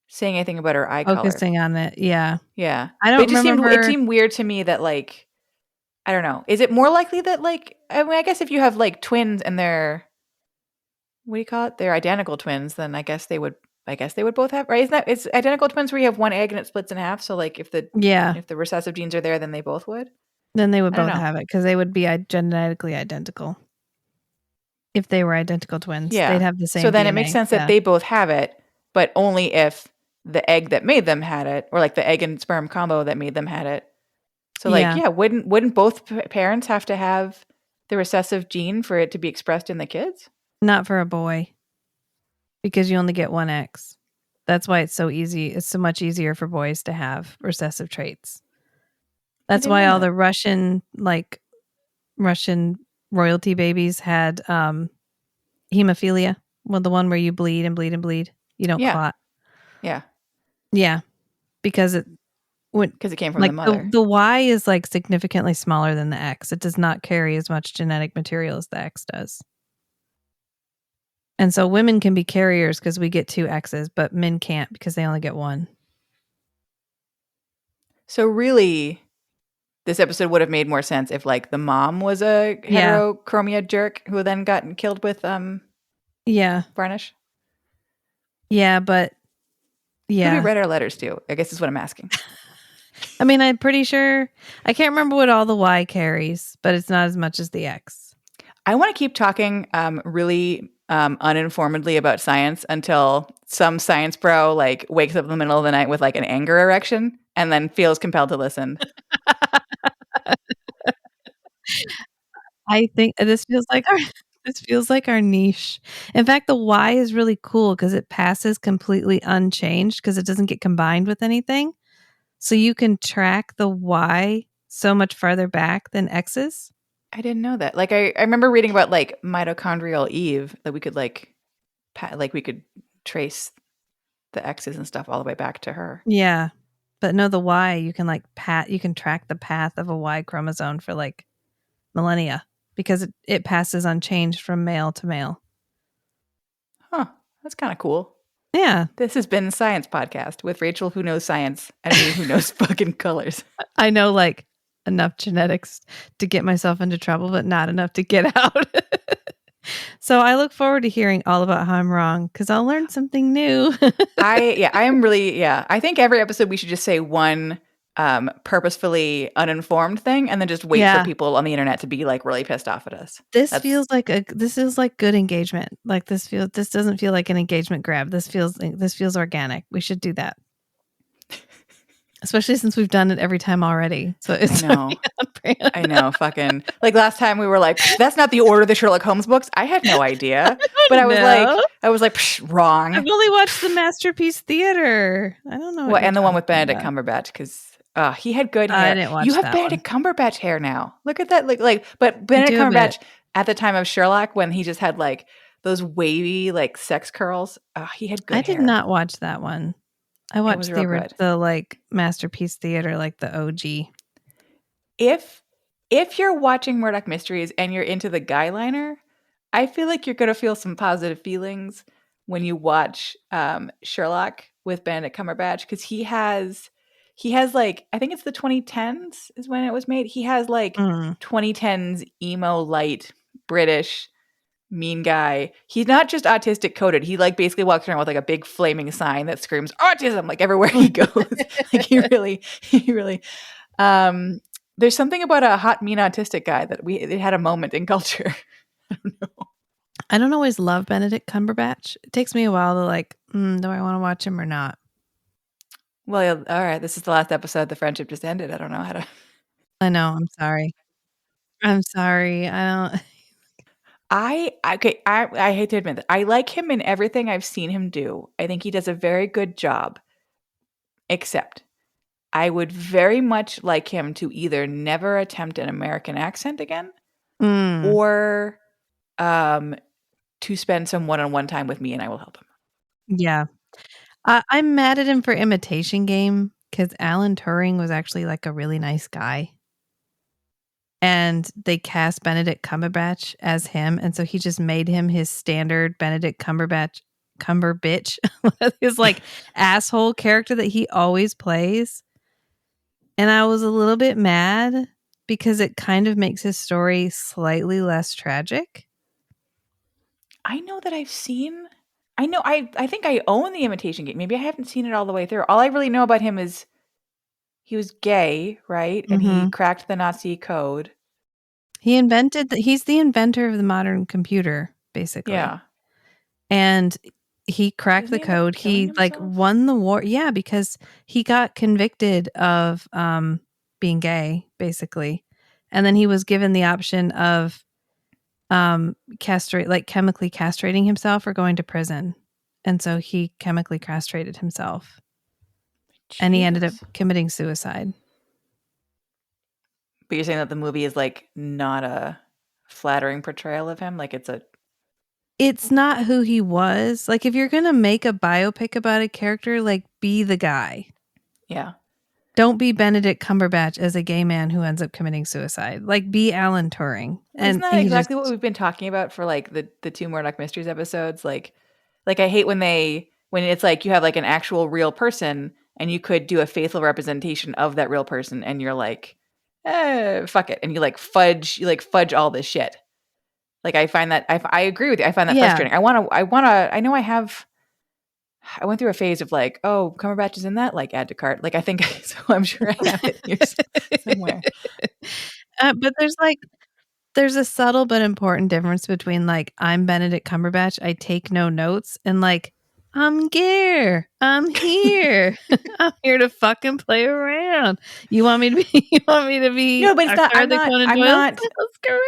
saying anything about her eye color. Focusing on it. Yeah. Yeah. I But don't it just remember. seemed weird to me that like, I don't know. Is it more likely that like, I mean, I guess if you have like twins and they're, what do you call it? They're identical twins, then I guess they would both have, right? Isn't that, it's identical twins where you have one egg and it splits in half. So like if the recessive genes are there, then they both would. Then they would I don't both know. have it because they would be genetically identical. If they were identical twins, Yeah. they'd have the same So then DNA. it makes sense that they both have it, but only if the egg that made them had it, or like the egg and sperm combo that made them had it. So like, yeah, wouldn't both parents have to have the recessive gene for it to be expressed in the kids? Not for a boy, because you only get one X. That's why it's so easy. It's so much easier for boys to have recessive traits. That's why all the Russian royalty babies had hemophilia. Well, the one where you bleed and bleed and bleed. You don't clot. Yeah. Yeah. Because it came from the mother. The Y is like significantly smaller than the X. It does not carry as much genetic material as the X does. And so women can be carriers because we get 2 X's, but men can't because they only get 1. So really, this episode would have made more sense if like the mom was a heterochromia jerk who then got killed with varnish. Yeah, but yeah. Who we read our letters to, I guess is what I'm asking. I mean, I'm pretty sure I can't remember what all the Y carries, but it's not as much as the X. I want to keep talking really uninformedly about science until some science bro like wakes up in the middle of the night with like an anger erection and then feels compelled to listen. I think this feels like our niche. In fact, the Y is really cool because it passes completely unchanged because it doesn't get combined with anything. So you can track the Y so much farther back than X's. I didn't know that. Like I remember reading about like mitochondrial Eve that we could we could trace the X's and stuff all the way back to her. Yeah. But no, the Y, you can you can track the path of a Y chromosome for like millennia because it passes unchanged from male to male. Huh. That's kind of cool. Yeah. This has been Science Podcast with Rachel who knows science and me who knows fucking colors. I know like enough genetics to get myself into trouble, but not enough to get out. So I look forward to hearing all about how I'm wrong because I'll learn something new. I think every episode we should just say one purposefully uninformed thing and then just wait for people on the internet to be like really pissed off at us. This feels like good engagement. Like this doesn't feel like an engagement grab. This feels organic. We should do that. Especially since we've done it every time already. So it's I know, fucking like last time we were like, that's not the order of the Sherlock Holmes books. I had no idea. But I was like, wrong. I've only watched the Masterpiece Theater. I don't know. Well, and the one with Benedict Cumberbatch because he had good hair. I didn't watch you have that Benedict Cumberbatch hair now. Look at that. But Benedict Cumberbatch at the time of Sherlock when he just had like those wavy like sex curls. He had good hair. I did not watch that one. I watched the like Masterpiece Theater, like the OG. If you're watching Murdoch Mysteries and you're into the guy liner, I feel like you're gonna feel some positive feelings when you watch Sherlock with Benedict Cumberbatch because he has like I think it's the 2010s is when it was made. He has like 2010s emo light British mean guy. He's not just autistic coded. He like basically walks around with like a big flaming sign that screams autism like everywhere he goes. Like he really there's something about a hot mean autistic guy that it had a moment in culture. I don't know. I don't always love Benedict Cumberbatch. It takes me a while to like, do I want to watch him or not? Well, all right. This is the last episode. The friendship just ended. I don't know how to. I know. I'm sorry. I don't. I hate to admit that I like him in everything I've seen him do. I think he does a very good job. Except I would very much like him to either never attempt an American accent again or to spend some one-on-one time with me and I will help him. Yeah. I'm mad at him for Imitation Game because Alan Turing was actually like a really nice guy. And they cast Benedict Cumberbatch as him. And so he just made him his standard Benedict Cumberbatch Cumberbitch, his like asshole character that he always plays. And I was a little bit mad because it kind of makes his story slightly less tragic. I know that I think I own The Imitation Game. Maybe I haven't seen it all the way through. All I really know about him is he was gay, right? And he Mhm. cracked the Nazi code. He's the inventor of the modern computer, basically. Yeah. And he cracked Doesn't the he end up code. killing He like himself? won the war. Yeah, because he got convicted of being gay, basically. And then he was given the option of chemically castrating himself or going to prison. And so he chemically castrated himself. And he ended up Jesus. committing suicide. But you're saying that the movie is like not a flattering portrayal of him? Like It's not who he was. Like if you're going to make a biopic about a character, like be the guy. yeah. Don't be Benedict Cumberbatch as a gay man who ends up committing suicide. Like be Alan Turing. Well, isn't And that he exactly just what we've been talking about for like the two Murdoch Mysteries episodes? Like I hate when it's like you have like an actual real person and you could do a faithful representation of that real person and you're like, fuck it. And you fudge all this shit. Like I find that I agree with you. I find that frustrating. I know I went through a phase of like, oh, Cumberbatch is in that, like add to cart. Like I think so I'm sure I have it here somewhere. But there's a subtle but important difference between like I'm Benedict Cumberbatch, I take no notes, and like I'm Ger. I'm here. I'm here to fucking play around. You want me to be No, but it's not. Arthur Conan Doyle? That's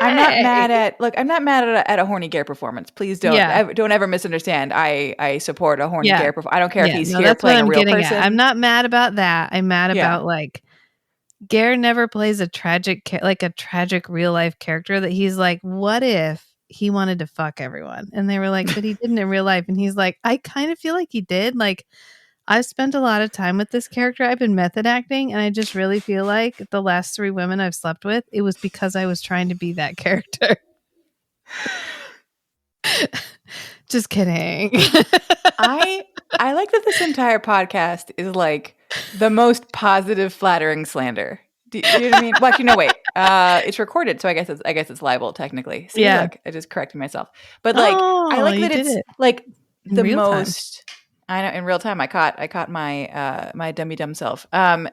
I'm not great. mad at. Look, I'm not mad at a horny Ger performance. Please don't Yeah. don't ever misunderstand. I support a horny Yeah. Ger performance. I don't care if he's here that's what playing a I'm real getting person. at. I'm not mad about that. I'm mad Yeah. about like Ger never plays a tragic real life character that he's like, what if he wanted to fuck everyone? And they were like, but he didn't in real life. And he's like, I kind of feel like he did. Like I've spent a lot of time with this character. I've been method acting, and I just really feel like the last 3 women I've slept with, it was because I was trying to be that character. Just kidding. I like that this entire podcast is like the most positive, flattering slander. Do you know what I mean? Well, actually, no, wait. It's recorded, so I guess it's liable technically. See, Yeah. look, I just corrected myself. But like, I like that it's like In the real time. most. I know in real time. I caught my my dummy dumb self. I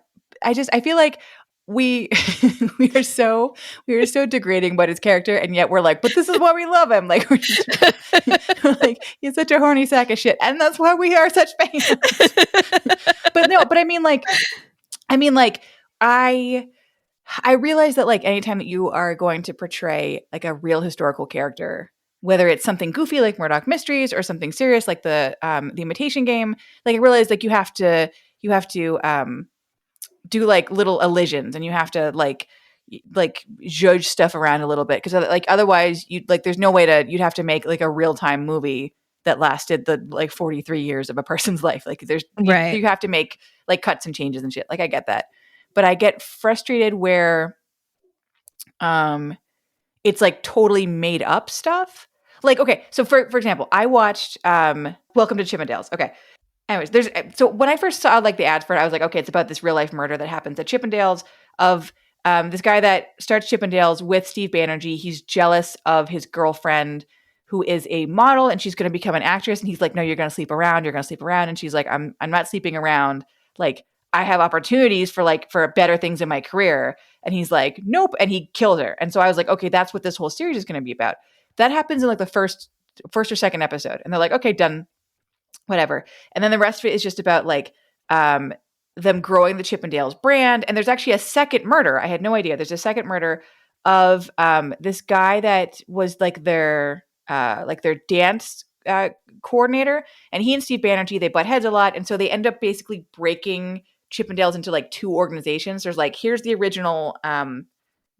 feel like we we are so degrading about his character, and yet we're like, but this is why we love him. Like we're just, like he's such a horny sack of shit, and that's why we are such fans. But no, but I mean like I realize that like anytime that you are going to portray like a real historical character, whether it's something goofy like Murdoch Mysteries or something serious like the Imitation Game, like I realize like you have to do like little elisions and you have to like judge stuff around a little bit because like otherwise there's no way you'd have to make like a real-time movie that lasted the like 43 years of a person's life. Like there's Right. you have to make like cuts and changes and shit. Like I get that. But I get frustrated where it's like totally made up stuff. Like, okay, so for example, I watched Welcome to Chippendales. Okay. Anyways, so when I first saw like the ads for it, I was like, okay, it's about this real life murder that happens at Chippendales of this guy that starts Chippendales with Steve Banerjee. He's jealous of his girlfriend who is a model and she's going to become an actress. And he's like, no, you're going to sleep around. You're going to sleep around. And she's like, I'm not sleeping around. Like I have opportunities for better things in my career. And he's like, nope. And he killed her. And so I was like, okay, that's what this whole series is going to be about. That happens in like the first or second episode. And they're like, okay, done. Whatever. And then the rest of it is just about like them growing the Chippendales brand. And there's actually a second murder. I had no idea. There's a second murder of this guy that was like their dance coordinator. And he and Steve Banerjee, they butt heads a lot. And so they end up basically breaking Chippendales into like 2 organizations. There's like, here's the original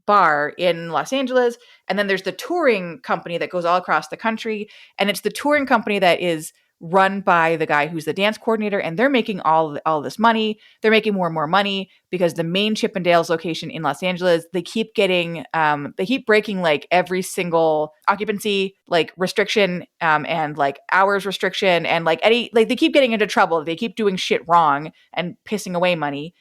bar in Los Angeles. And then there's the touring company that goes all across the country. And it's the touring company that is run by the guy who's the dance coordinator, and they're making all this money. They're making more and more money because the main Chippendales location in Los Angeles, they keep breaking like every single occupancy like restriction and like hours restriction, and like they keep getting into trouble. They keep doing shit wrong and pissing away money.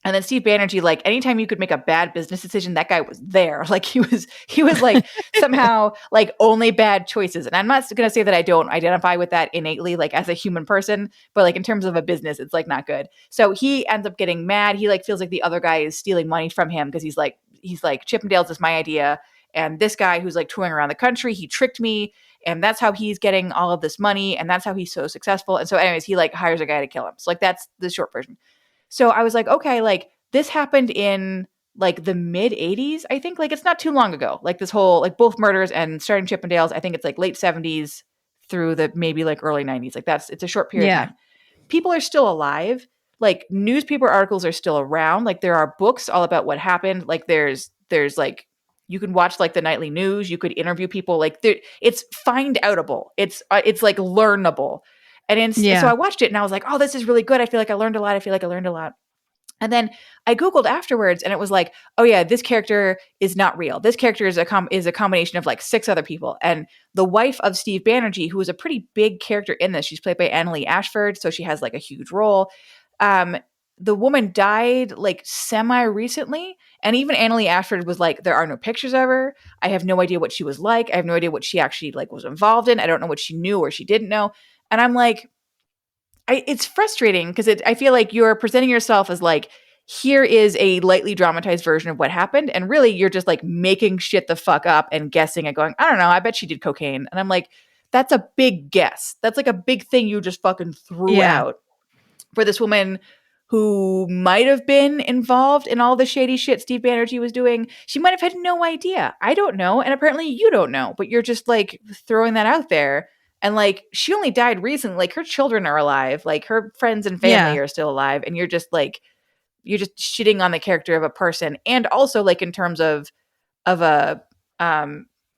And then Steve Banerjee, like anytime you could make a bad business decision, that guy was there. Like he was like somehow like only bad choices. And I'm not going to say that I don't identify with that innately, like as a human person, but like in terms of a business, it's like not good. So he ends up getting mad. He like feels like the other guy is stealing money from him because he's like Chippendales is my idea. And this guy who's like touring around the country, he tricked me. And that's how he's getting all of this money. And that's how he's so successful. And so anyways, he like hires a guy to kill him. So like that's the short version. So I was like, okay, like this happened in like the mid 80s, I think. Like it's not too long ago. Like this whole, like both murders and starting Chippendales, I think it's like late 70s through the maybe like early 90s. Like it's a short period of time. People are still alive. Like newspaper articles are still around. Like there are books all about what happened. Like there's like, you can watch like the nightly news. You could interview people. Like it's find outable. It's like learnable. And so I watched it and I was like, oh, this is really good. I feel like I learned a lot. And then I Googled afterwards and it was like, oh yeah, this character is not real. This character is a combination of like 6 other people. And the wife of Steve Banerjee, who is a pretty big character in this, she's played by Annaleigh Ashford. So she has like a huge role. The woman died like semi-recently. And even Annaleigh Ashford was like, there are no pictures of her. I have no idea what she was like. I have no idea what she actually like was involved in. I don't know what she knew or she didn't know. And I'm like, it's frustrating because I feel like you're presenting yourself as like, here is a lightly dramatized version of what happened. And really you're just like making shit the fuck up and guessing and going, I don't know, I bet she did cocaine. And I'm like, that's a big guess. That's like a big thing you just fucking threw out for this woman who might have been involved in all the shady shit Steve Banerjee was doing. She might have had no idea. I don't know. And apparently you don't know, but you're just like throwing that out there. And like, she only died recently. Like her children are alive. Like her friends and family are still alive. And you're just shitting on the character of a person. And also like in terms of a, I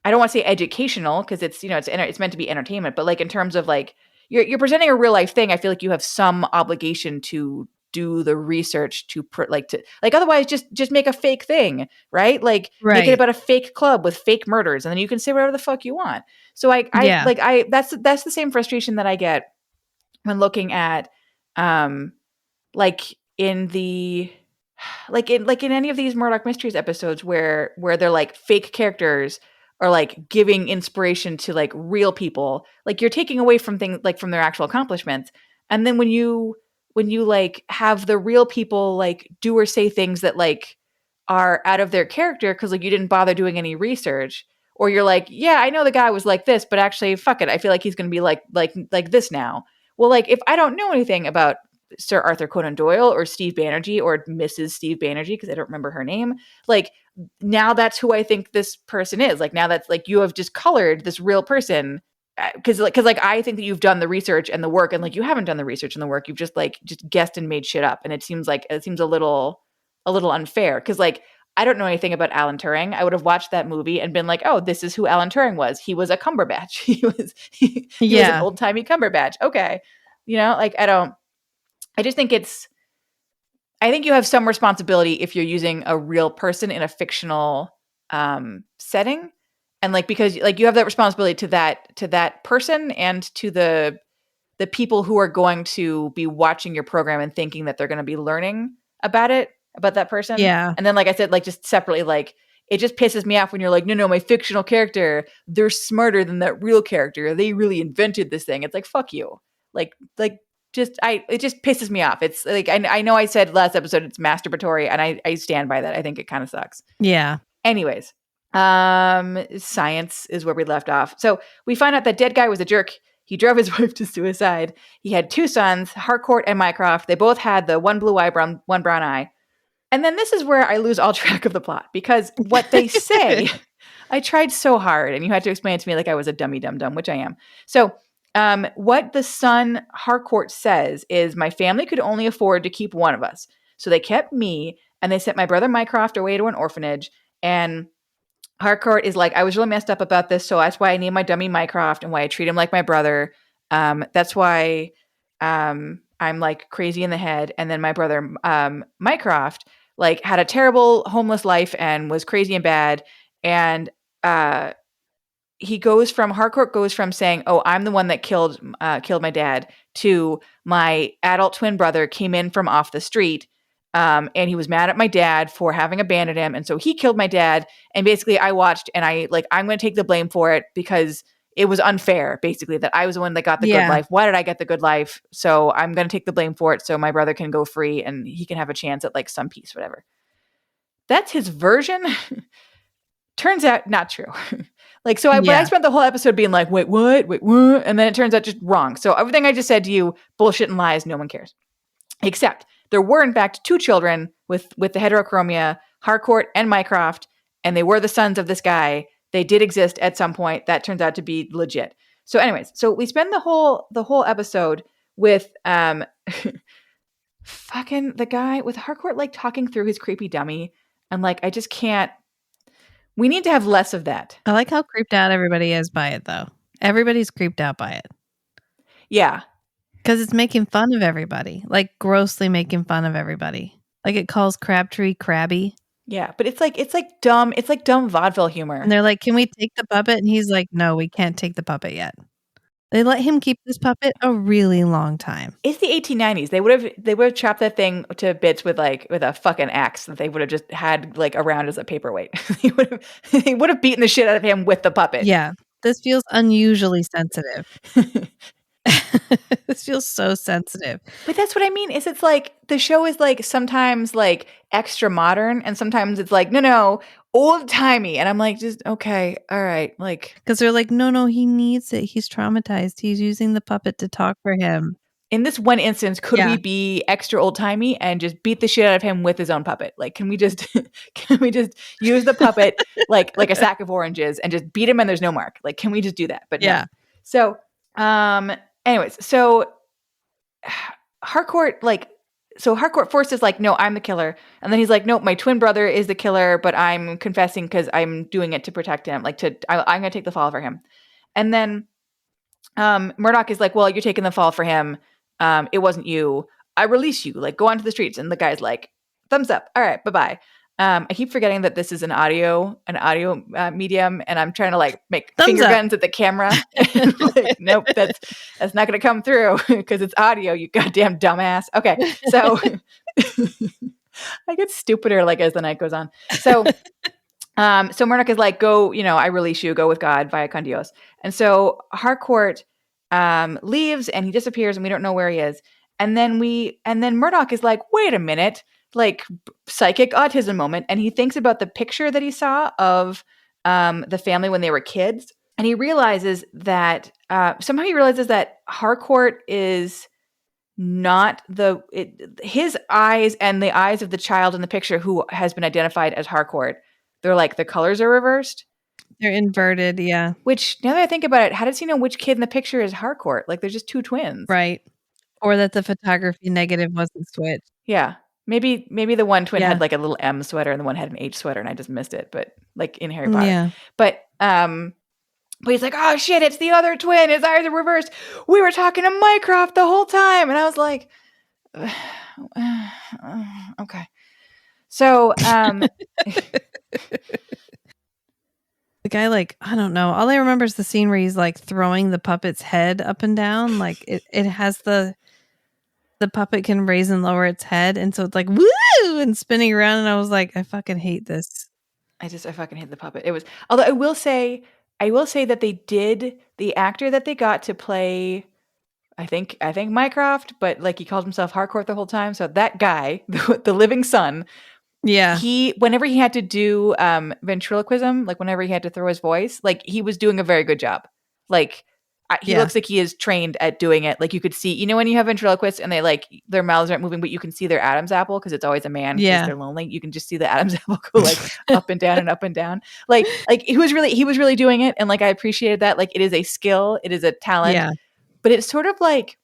don't want to say educational because it's, it's meant to be entertainment, but like in terms of like, you're presenting a real life thing. I feel like you have some obligation to do the research to otherwise just make a fake thing, right? Like make it about a fake club with fake murders, and then you can say whatever the fuck you want. So that's the same frustration that I get when looking at in any of these Murdoch Mysteries episodes where they're like fake characters are like giving inspiration to like real people. Like you're taking away from things like from their actual accomplishments. And then when you like have the real people like do or say things that like are out of their character because like you didn't bother doing any research, or you're like, yeah, I know the guy was like this, but actually fuck it, I feel like he's gonna be like this now. Well, like if I don't know anything about Sir Arthur Conan Doyle or Steve Banerjee or Mrs. Steve Banerjee, because I don't remember her name, like now that's who I think this person is. Like now that's like you have just colored this real person because I think that you've done the research and the work, and like you haven't done the research and the work. You've just guessed and made shit up, and it seems a little unfair because like I don't know anything about Alan Turing. I would have watched that movie and been like, oh, this is who Alan Turing was. He was a Cumberbatch. He was an old-timey Cumberbatch. Okay, like I just think I think you have some responsibility if you're using a real person in a fictional setting. And like, because like you have that responsibility to that person and to the people who are going to be watching your program and thinking that they're going to be learning about that person. Yeah. And then, like I said, like just separately, like it just pisses me off when you're like, no, my fictional character, they're smarter than that real character. They really invented this thing. It's like, fuck you. It just pisses me off. It's like, I know I said last episode, it's masturbatory, and I stand by that. I think it kind of sucks. Yeah. Anyways. Science is where we left off. So we find out that dead guy was a jerk. He drove his wife to suicide. He had 2 sons, Harcourt and Mycroft. They both had the one blue eye, one brown eye. And then this is where I lose all track of the plot, because what they say, I tried so hard, and you had to explain it to me like I was a dummy dum-dum, which I am. So what the son Harcourt says is, my family could only afford to keep one of us. So they kept me, and they sent my brother Mycroft away to an orphanage. And Harcourt is like, I was really messed up about this, so that's why I named my dummy Mycroft and why I treat him like my brother. That's why I'm like crazy in the head. And then my brother, Mycroft, like had a terrible homeless life and was crazy and bad. And Harcourt goes from saying, "Oh, I'm the one that killed my dad," to my adult twin brother came in from off the street, and he was mad at my dad for having abandoned him, and so he killed my dad. And basically, I watched, and I'm going to take the blame for it because it was unfair. Basically, that I was the one that got the good life. Why did I get the good life? So I'm going to take the blame for it, so my brother can go free and he can have a chance at like some peace, whatever. That's his version. Turns out not true. But I spent the whole episode being like, wait, what? And then it turns out just wrong. So everything I just said to you, bullshit and lies, no one cares. Except there were, in fact, 2 children with the heterochromia, Harcourt and Mycroft, and they were the sons of this guy. They did exist at some point. That turns out to be legit. So anyways, so we spend the whole episode with fucking the guy with Harcourt like talking through his creepy dummy. And like, I just can't. We need to have less of that. I like how creeped out everybody is by it, though. Everybody's creeped out by it. Yeah. Because it's making fun of everybody. Like, grossly making fun of everybody. Like, it calls Crabtree crabby. Yeah, but it's like dumb. It's like dumb vaudeville humor. And they're like, "Can we take the puppet?" And he's like, "No, we can't take the puppet yet." They let him keep this puppet a really long time. It's the 1890s. They would have chopped that thing to bits with a fucking axe that they would have just had like around as a paperweight. They would have beaten the shit out of him with the puppet. Yeah, this feels unusually sensitive. This feels so sensitive. But that's what I mean. It's like the show is like sometimes like extra modern, and sometimes it's like no, old-timey. And I'm like, just okay, all right, like because they're like, no, he needs it. He's traumatized. He's using the puppet to talk for him. In this one instance, could we be extra old-timey and just beat the shit out of him with his own puppet? Like, can we just use the puppet like a sack of oranges and just beat him and there's no mark? Like, can we just do that? But yeah. No. So, anyways, so Harcourt first is like, no, I'm the killer. And then he's like, no, my twin brother is the killer, but I'm confessing because I'm doing it to protect him. I'm going to take the fall for him. And then Murdoch is like, well, you're taking the fall for him. It wasn't you. I release you. Like, go onto the streets. And the guy's like, thumbs up. All right, bye-bye. I keep forgetting that this is an audio medium, and I'm trying to like make thumbs finger up. guns at the camera. Like, nope, that's not going to come through because it's audio. You goddamn dumbass. Okay, so I get stupider like as the night goes on. So, so Murdoch is like, go, I release you. Go with God, via con Dios. And so Harcourt leaves and he disappears, and we don't know where he is. And then Murdoch is like, wait a minute. Like psychic autism moment, and he thinks about the picture that he saw of the family when they were kids, and he realizes that Harcourt is not his eyes and the eyes of the child in the picture who has been identified as Harcourt. They're like the colors are reversed. They're inverted, yeah. Which now that I think about it, how does he know which kid in the picture is Harcourt? Like there's just 2 twins, right? Or that the photography negative wasn't switched. Yeah. Maybe the one twin had like a little M sweater and the one had an H sweater and I just missed it, but like in Harry Potter. Yeah. But he's like, oh shit, it's the other twin. His eyes are reversed. We were talking to Mycroft the whole time. And I was like, okay. So the guy, like, I don't know. All I remember is the scene where he's like throwing the puppet's head up and down. Like it has the puppet can raise and lower its head, and so it's like woo and spinning around, and I was like, I fucking hate this. I fucking hate the puppet. It was, although I will say that the actor that they got to play, I think Mycroft, but like he called himself Harcourt the whole time. So that guy, the living son, yeah, whenever he had to do ventriloquism, like whenever he had to throw his voice, like he was doing a very good job. Like he looks like he is trained at doing it. Like you could see, when you have ventriloquists and they like their mouths aren't moving, but you can see their Adam's apple because it's always a man because they're lonely. You can just see the Adam's apple go like up and down and up and down. Like he was really doing it, and like I appreciated that. Like it is a skill, it is a talent. Yeah. But it's sort of like,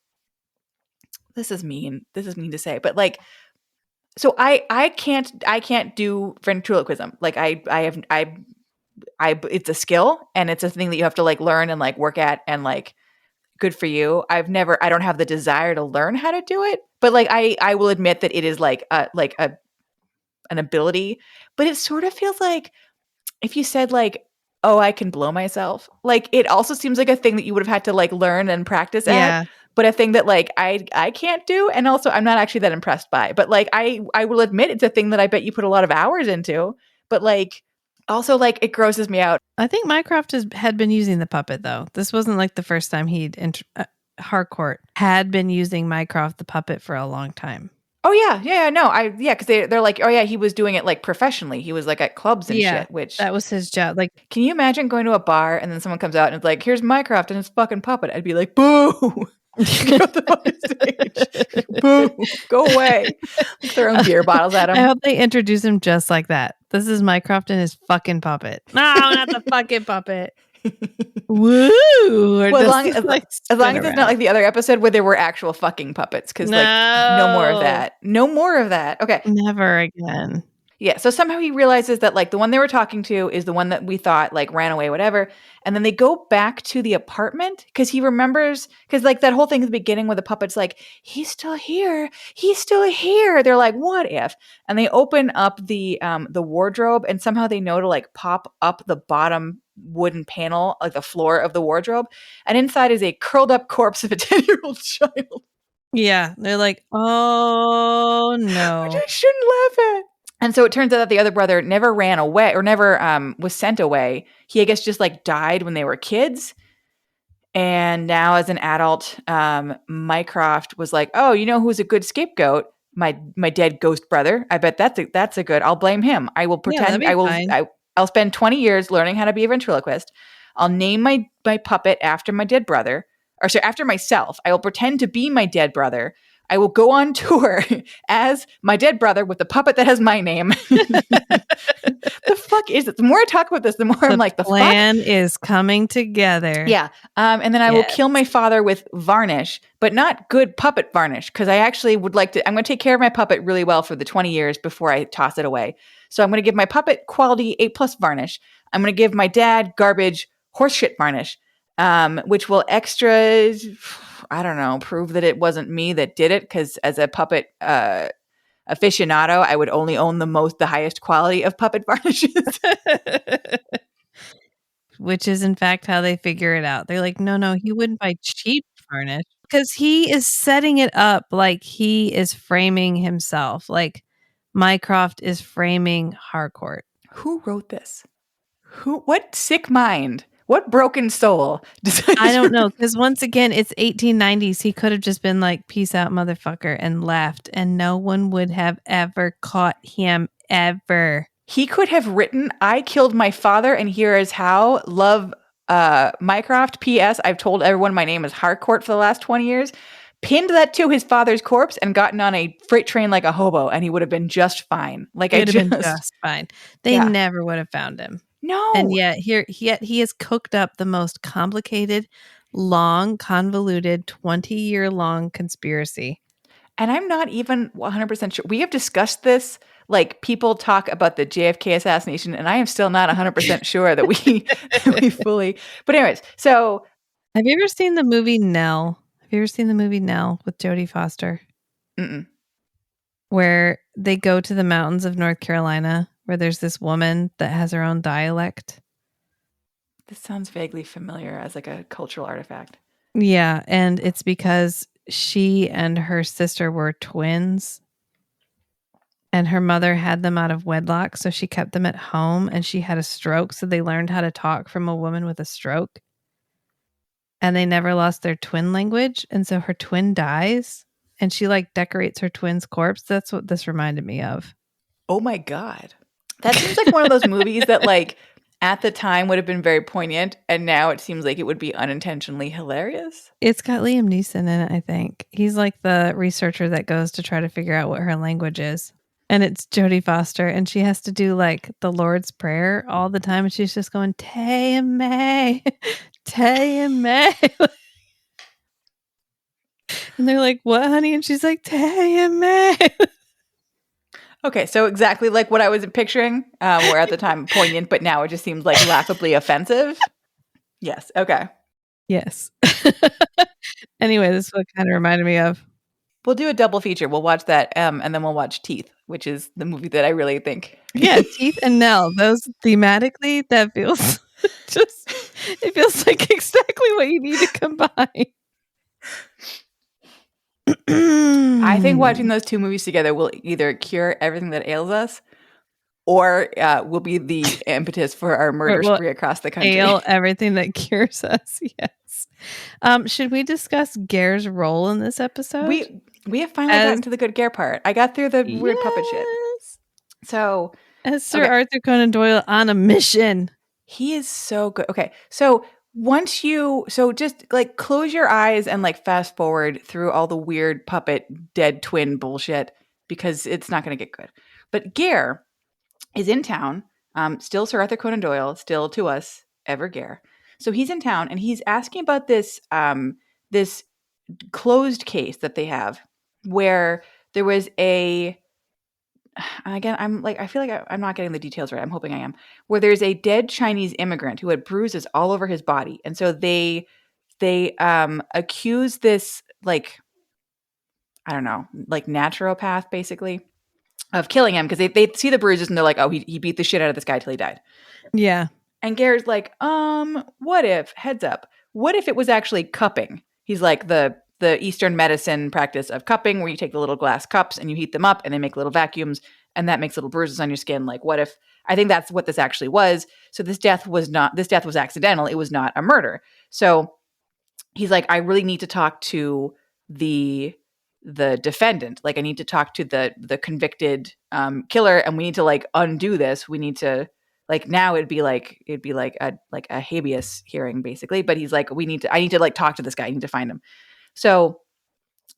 this is mean to say, but like, so I can't do ventriloquism. Like it's a skill, and it's a thing that you have to like learn and like work at and like good for you. I don't have the desire to learn how to do it, but like I will admit that it is like an ability, but it sort of feels like if you said like, oh, I can blow myself, like it also seems like a thing that you would have had to like learn and practice Yeah. at, but a thing that like I can't do, and also I'm not actually that impressed by. But like I will admit it's a thing that I bet you put a lot of hours into, but like also like it grosses me out. I think Mycroft had been using the puppet though. This wasn't like the first time Harcourt had been using Mycroft the puppet for a long time. Oh yeah, no, because they're like, oh yeah, he was doing it like professionally. He was like at clubs and shit. Which that was his job. Like, can you imagine going to a bar and then someone comes out and it's like, here's Mycroft and his fucking puppet? I'd be like, boo! Get off the fucking stage. Boo! Go away. Like throwing beer bottles at him. I hope they introduce him just like that. This is Mycroft and his fucking puppet. No, not the fucking puppet. Woo! Well, as long as it's not like the other episode where there were actual fucking puppets, because like no more of that. No more of that. Okay. Never again. Yeah. So somehow he realizes that like the one they were talking to is the one that we thought like ran away, whatever. And then they go back to the apartment because he remembers, because like that whole thing at the beginning where the puppet's like, he's still here. He's still here. They're like, what if? And they open up the wardrobe, and somehow they know to like pop up the bottom wooden panel, like the floor of the wardrobe. And inside is a curled up corpse of a 10-year-old child. Yeah. They're like, oh no. Which I shouldn't laugh at. And so it turns out that the other brother never ran away or never was sent away. He, I guess, just like died when they were kids. And now as an adult, Mycroft was like, oh, you know who's a good scapegoat? My dead ghost brother. I bet that's a good. I'll blame him. I will pretend. I'll spend 20 years learning how to be a ventriloquist. I'll name my puppet after my dead brother, or sorry, after myself. I will pretend to be my dead brother. I will go on tour as my dead brother with the puppet that has my name. The fuck is it? The more I talk about this, the more I'm like, the plan is coming together. Yeah. And then I will kill my father with varnish, but not good puppet varnish, because I actually would like to. I'm going to take care of my puppet really well for the 20 years before I toss it away. So I'm going to give my puppet quality A+ varnish. I'm going to give my dad garbage horseshit varnish, which will extra, I don't know, prove that it wasn't me that did it, because as a puppet aficionado, I would only own the highest quality of puppet varnishes. Which is in fact how they figure it out. They're like, no, he wouldn't buy cheap varnish, because he is setting it up like he is framing himself. Like Mycroft is framing Harcourt. Who wrote this? What sick mind? What broken soul? I don't know, because once again, it's 1890s. He could have just been like, peace out, motherfucker, and left, and no one would have ever caught him, ever. He could have written, I killed my father, and here is how. Love, Mycroft. P.S. I've told everyone my name is Harcourt for the last 20 years. Pinned that to his father's corpse and gotten on a freight train like a hobo, and he would have been just fine. Like, he would have been just fine. They never would have found him. No. And yet he has cooked up the most complicated, long, convoluted, 20-year-long conspiracy. And I'm not even 100% sure. We have discussed this. Like, people talk about the JFK assassination, and I am still not 100% sure that we fully. But anyways, so. Have you ever seen the movie Nell? Have you ever seen the movie Nell with Jodie Foster? Mm-mm. Where they go to the mountains of North Carolina, where there's this woman that has her own dialect. This sounds vaguely familiar as like a cultural artifact. Yeah, and it's because she and her sister were twins, and her mother had them out of wedlock, so she kept them at home, and she had a stroke, so they learned how to talk from a woman with a stroke. And they never lost their twin language, and so her twin dies, and she like decorates her twin's corpse. That's what this reminded me of. Oh my God. That seems like one of those movies that like at the time would have been very poignant, and now it seems like it would be unintentionally hilarious. It's got Liam Neeson in it, I think. He's like the researcher that goes to try to figure out what her language is. And it's Jodie Foster, and she has to do like the Lord's Prayer all the time, and she's just going, Tay May, Tay May. And they're like, what, honey? And she's like, Tay May. Okay, so exactly like what I was picturing, where at the time poignant, but now it just seems like laughably offensive. Yes, okay. Yes. Anyway, this is what kind of reminded me of. We'll do a double feature. We'll watch that and then we'll watch Teeth, which is the movie that I really think. Yeah, Teeth and Nell. Those thematically, that feels it feels like exactly what you need to combine. I think watching those two movies together will either cure everything that ails us or will be the impetus for our murder will spree across the country. ail everything that cures us. Yes. Should we discuss Ger's role in this episode? We have finally gotten to the good Ger part. I got through the weird puppet shit. So as Sir Arthur Conan Doyle on a mission. He is so good. Okay. So just like close your eyes and like fast forward through all the weird puppet dead twin bullshit because it's not going to get good. But Ger is in town. Still Sir Arthur Conan Doyle, still to us, ever Ger. So he's in town and he's asking about this this closed case that they have where there was again, I feel like I'm not getting the details right. I'm hoping I am. Where there's a dead Chinese immigrant who had bruises all over his body, and so they accuse this like I don't know, like naturopath basically of killing him because they see the bruises and they're like, oh, he beat the shit out of this guy till he died. Yeah. And Ger's like, what if, heads up, what if it was actually cupping? He's like the Eastern medicine practice of cupping where you take the little glass cups and you heat them up and they make little vacuums and that makes little bruises on your skin. Like, what if, I think that's what this actually was. So this death was accidental. It was not a murder. So he's like, I really need to talk to the defendant. Like I need to talk to the convicted killer and we need to like undo this. We need to, like now it'd be like a habeas hearing basically, but he's like, I need to like talk to this guy. I need to find him. So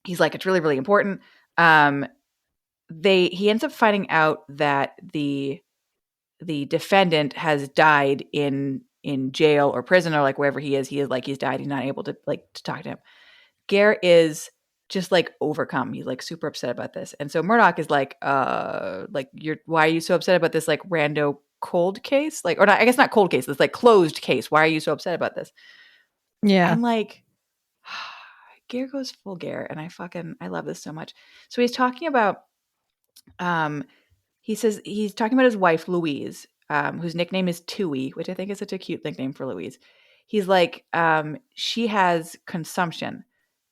he's like, it's really, really important. He ends up finding out that the defendant has died in jail or prison or like wherever he is. He's died. He's not able to talk to him. Ger is just like overcome. He's like super upset about this. And so Murdoch is like why are you so upset about this like rando cold case? Like, or not, I guess not cold case. It's like closed case. Why are you so upset about this? Yeah. I'm like, Ger goes full Ger. And I love this so much. So he's talking about, he says he's talking about his wife, Louise, whose nickname is Tui, which I think is such a cute nickname for Louise. He's like, she has consumption.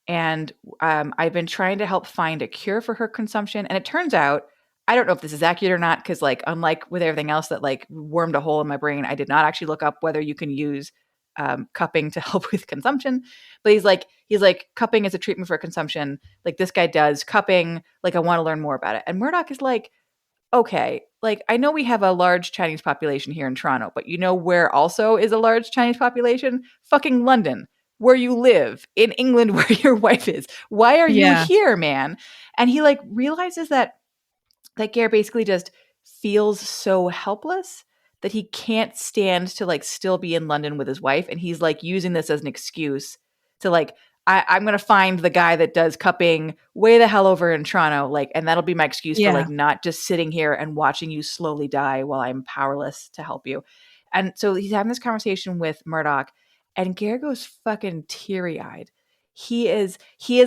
And I've been trying to help find a cure for her consumption. And it turns out, I don't know if this is accurate or not, because like unlike with everything else that like wormed a hole in my brain, I did not actually look up whether you can use cupping to help with consumption. But he's like cupping is a treatment for consumption. Like this guy does cupping. Like I want to learn more about it. And Murdoch is like, okay, like I know we have a large Chinese population here in Toronto, but you know where also is a large Chinese population? Fucking London. Where you live, in England where your wife is. Why are you here, man? And he like realizes that Ger basically just feels so helpless that he can't stand to like still be in London with his wife. And he's like using this as an excuse to like, I'm going to find the guy that does cupping way the hell over in Toronto. Like, and that'll be my excuse for like not just sitting here and watching you slowly die while I'm powerless to help you. And so he's having this conversation with Murdoch. And Ger goes fucking teary-eyed. He is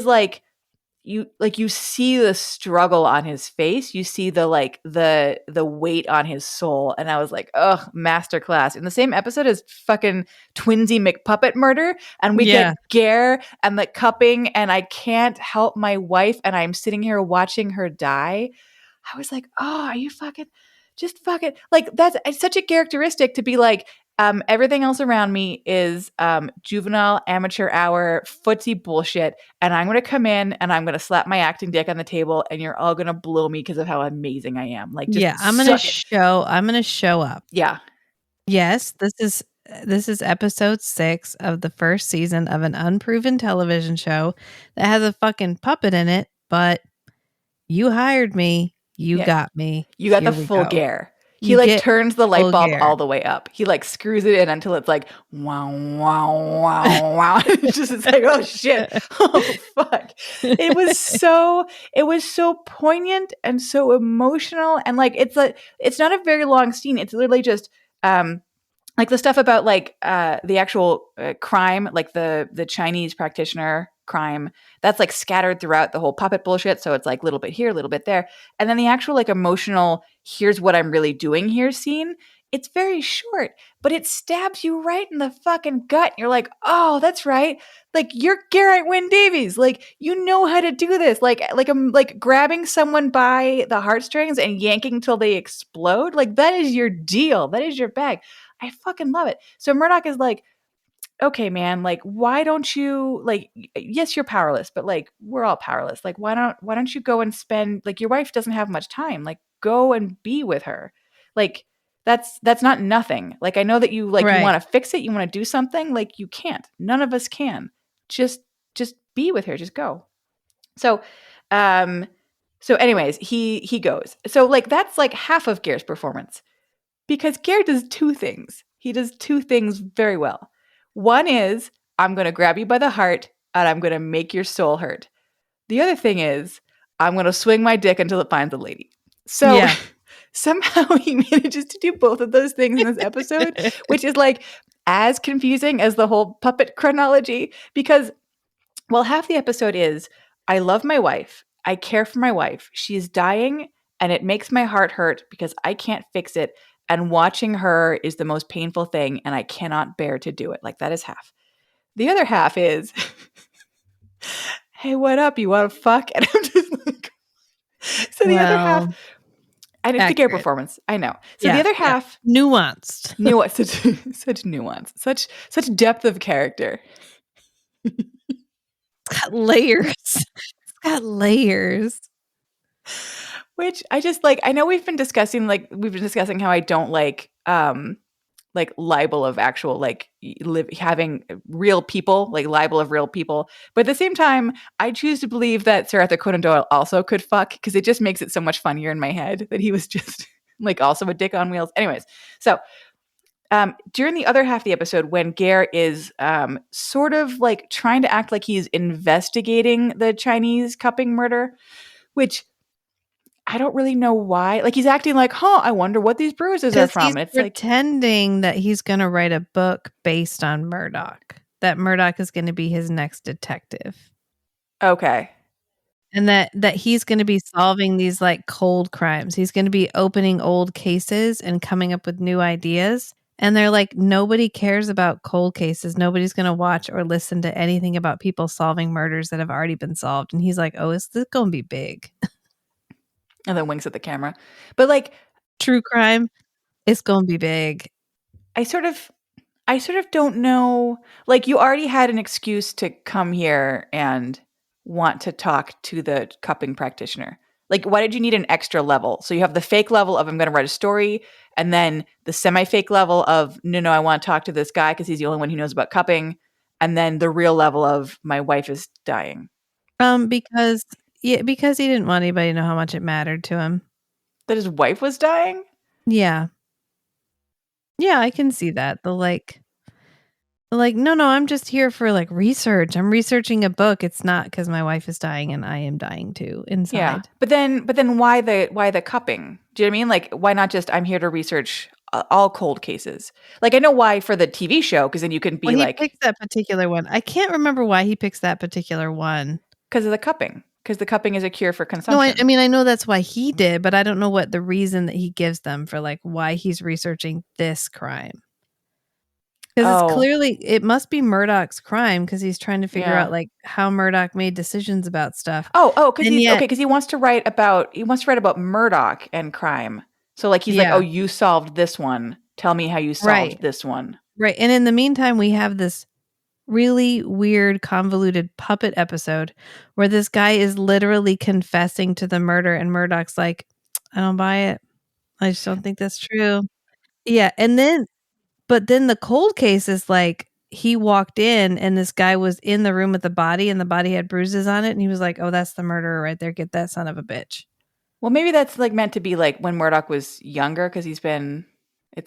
like you see the struggle on his face. You see the weight on his soul. And I was like, ugh, masterclass. In the same episode as fucking Twinsy McPuppet murder. And we get Ger and the cupping and I can't help my wife and I'm sitting here watching her die. I was like, oh, are you fucking like that's such a characteristic to be like, everything else around me is juvenile amateur hour footsie bullshit, and I'm going to come in and I'm going to slap my acting dick on the table, and you're all going to blow me because of how amazing I am. Like, just I'm going to show up. Yeah. Yes, this is episode 6 of the first season of an unproven television show that has a fucking puppet in it, but you hired me. You got me. You got the full Ger. He like turns the light bulb all the way up. He like screws it in until it's like wow, wow, wow, wow. It's like, oh shit. Oh fuck. It was so poignant and so emotional. And like it's not a very long scene. It's literally just like the stuff about like the actual crime, like the Chinese practitioner crime, that's like scattered throughout the whole puppet bullshit. So it's like a little bit here, a little bit there, and then the actual like emotional "here's what I'm really doing here" scene. It's very short, but it stabs you right in the fucking gut. You're like, oh, that's right. Like you're Garrett Wynne Davies. Like you know how to do this. Like I'm like grabbing someone by the heartstrings and yanking till they explode. Like that is your deal. That is your bag. I fucking love it. So Murdoch is like, okay, man, like, why don't you like, yes, you're powerless, but like, we're all powerless. Like, why don't you go and spend, like, your wife doesn't have much time. Like, go and be with her. Like, that's not nothing. Like, I know that you like, you Right. want to fix it. You want to do something. Like, you can't. None of us can. Just be with her. Just go. So, um, so anyways, he goes. So like, that's like half of Ger's performance. Because Ger does two things. He does two things very well. One is, I'm going to grab you by the heart and I'm going to make your soul hurt. The other thing is, I'm going to swing my dick until it finds a lady. So Yeah. somehow he manages to do both of those things in this episode, which is like as confusing as the whole puppet chronology. Because, well, half the episode is, I love my wife. I care for my wife. She's dying and it makes my heart hurt because I can't fix it. And watching her is the most painful thing, and I cannot bear to do it. Like, that is half. The other half is, hey, what up? You want to fuck? And I'm just like, so the other half, Well, and it's the Ger accurate. performance. I know. So Yeah, the other yeah. half, Nuanced. such nuance, such depth of character. It's got layers. It's got layers. Which I just like, I know we've been discussing how I don't like libel of actual like having real people, like libel of real people. But at the same time, I choose to believe that Sir Arthur Conan Doyle also could fuck, because it just makes it so much funnier in my head that he was just like also a dick on wheels. Anyways, so during the other half of the episode, when Ger is sort of like trying to act like he's investigating the Chinese cupping murder, which I don't really know why. Like he's acting like, I wonder what these bruises are Because from. he's And it's like, pretending that he's going to write a book based on Murdoch. That Murdoch is going to be his next detective. okay. And that he's going to be solving these like cold crimes. He's going to be opening old cases and coming up with new ideas. And they're like, nobody cares about cold cases. Nobody's going to watch or listen to anything about people solving murders that have already been solved. And he's like, oh, is this going to be big? And then winks at the camera. But like, True crime, it's going to be big. I sort of don't know. Like, you already had an excuse to come here and want to talk to the cupping practitioner. Like, why did you need an extra level? So you have the fake level of I'm going to write a story, and then the semi-fake level of no, I want to talk to this guy because he's the only one who knows about cupping, and then the real level of my wife is dying. Because he didn't want anybody to know how much it mattered to him. That his wife was dying? Yeah. Yeah, I can see that. The like, no, I'm just here for like research. I'm researching a book. It's not because my wife is dying and I am dying too inside. Yeah. But then why the cupping? Do you know what I mean? Like, why not just I'm here to research all cold cases? Like, I know why for the TV show, because then you can be Well, he like, picks that particular one. I can't remember why he picks that particular one. because of the cupping. Because the cupping is a cure for No, consumption. I mean, I know that's why he did, but I don't know what the reason that he gives them for like why he's researching this crime. Because it's clearly, it must be Murdoch's crime because he's trying to figure out like how Murdoch made decisions about stuff. Because he wants to write about Murdoch and crime. So like he's like, oh, you solved this one. Tell me how you solved this one. Right. And in the meantime, we have this really weird, convoluted puppet episode where this guy is literally confessing to the murder and Murdoch's like, I don't buy it. I just don't think that's true. Yeah. But then the cold case is like, he walked in and this guy was in the room with the body and the body had bruises on it. And he was like, oh, that's the murderer right there. Get that son of a bitch. Well, maybe that's like meant to be like when Murdoch was younger, because it's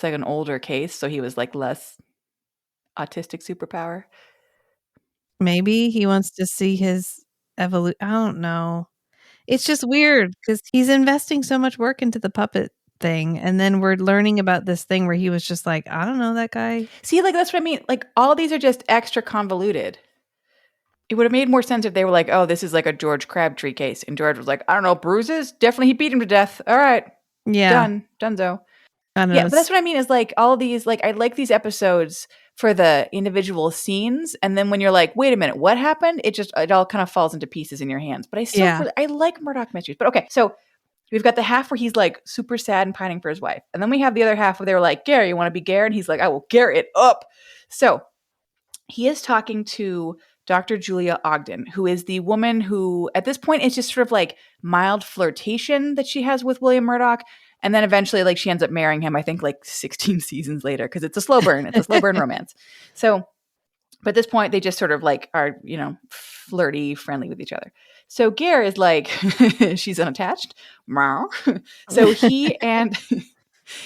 like an older case. So he was like less autistic superpower. Maybe he wants to see his evolution. I don't know. It's just weird because he's investing so much work into the puppet thing, and then we're learning about this thing where he was just like, I don't know that guy. See, like that's what I mean. Like all these are just extra convoluted. It would have made more sense if they were like, oh, this is like a George Crabtree case. And George was like, I don't know, bruises? Definitely he beat him to death. All right. Yeah, Done. Donezo. I don't Yeah, know. but that's what I mean is like all of these, like I like these episodes for the individual scenes. And then when you're like, wait a minute, what happened? It all kind of falls into pieces in your hands. But I still, Yeah. I like Murdoch Mysteries. But okay, so we've got the half where he's like super sad and pining for his wife. And then we have the other half where they were like, Gare, you want to be Gare? And he's like, I will Gare it up. So he is talking to Dr. Julia Ogden, who is the woman who, at this point, it's just sort of like mild flirtation that she has with William Murdoch. And then eventually, like, she ends up marrying him, I think, like 16 seasons later, because it's a slow burn. It's a slow burn romance. So, but at this point, they just sort of like are, you know, flirty, friendly with each other. So Gare is like, she's unattached. Meow. So he and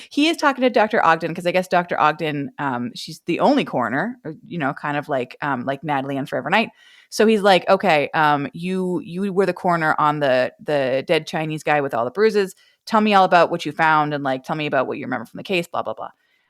he is talking to Dr. Ogden because I guess Dr. Ogden, she's the only coroner, you know, kind of like Natalie on Forever Night. So he's like, okay, you were the coroner on the dead Chinese guy with all the bruises. Tell me all about what you found and like tell me about what you remember from the case, blah blah blah.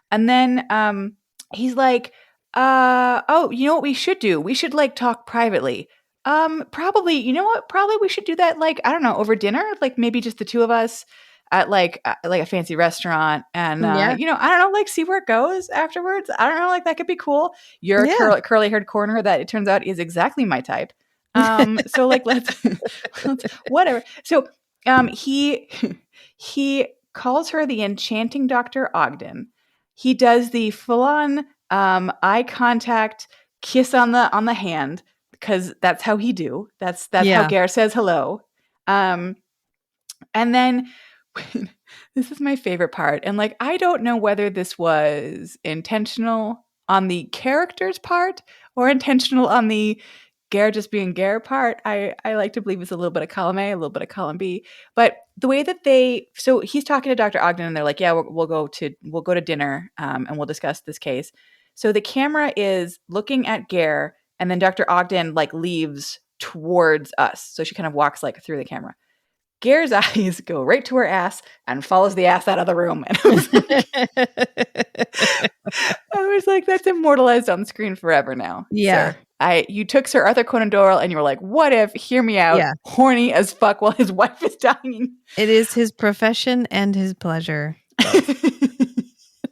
And then he's like, oh, you know what we should do? We should like talk privately. Probably, you know what? Probably we should do that like I don't know over dinner, like maybe just the two of us at like a fancy restaurant and Yeah. you know I don't know like see where it goes afterwards. I don't know like that could be cool. You're Yeah. a curly haired coroner that it turns out is exactly my type. So like let's whatever. So he calls her the enchanting Dr. Ogden. He does the full on eye contact kiss on the hand because that's how he do. That's Yeah. how Gare says hello. And then this is my favorite part. And like, I don't know whether this was intentional on the character's part or intentional on the Gare just being Gare part. I like to believe it's a little bit of column A, a little bit of column B. But the way that so he's talking to Dr. Ogden and they're like, yeah, we'll go to dinner and we'll discuss this case. So the camera is looking at Gare and then Dr. Ogden like leaves towards us. So she kind of walks like through the camera. Gare's eyes go right to her ass and follows the ass out of the room. And I was like, that's immortalized on screen forever now. Yeah. Sir. You took Sir Arthur Conan Doyle and you were like, what if, hear me out, Yeah. horny as fuck while his wife is dying. It is his profession and his pleasure. It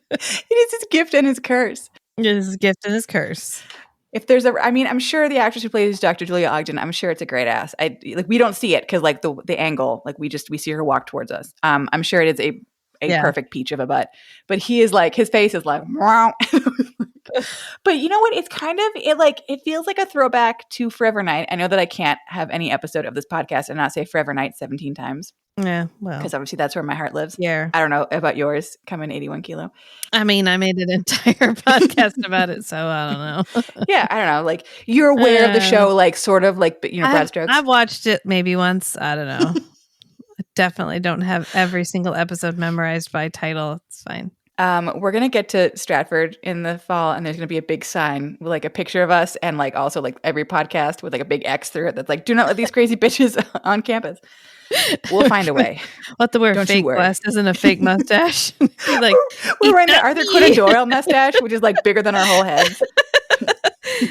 is his gift and his curse. It is his gift and his curse. If there's I'm sure the actress who plays Dr. Julia Ogden, I'm sure it's a great ass. We don't see it because like the angle, like we see her walk towards us. I'm sure it is a perfect peach of a butt, but he is like, his face is like, wow. But you know what? It's kind of, it feels like a throwback to Forever Night. I know that I can't have any episode of this podcast and not say Forever Night 17 times. Yeah, well. Because obviously that's where my heart lives. Yeah. I don't know about yours, coming 81 kilo. I mean, I made an entire podcast about it, so I don't know. Yeah, I don't know. Like, you're aware of the show, like, sort of, like, you know, broad strokes. I've watched it maybe once. I don't know. I definitely don't have every single episode memorized by title. It's fine. We're going to get to Stratford in the fall, and there's going to be a big sign with, like, a picture of us and, like, also, like, every podcast with, like, a big X through it that's like, do not let these crazy bitches on campus. We'll find a way. We'll have to wear fake glasses and a fake mustache. Like, we're wearing the Arthur Conan Doyle mustache, which is, like, bigger than our whole heads.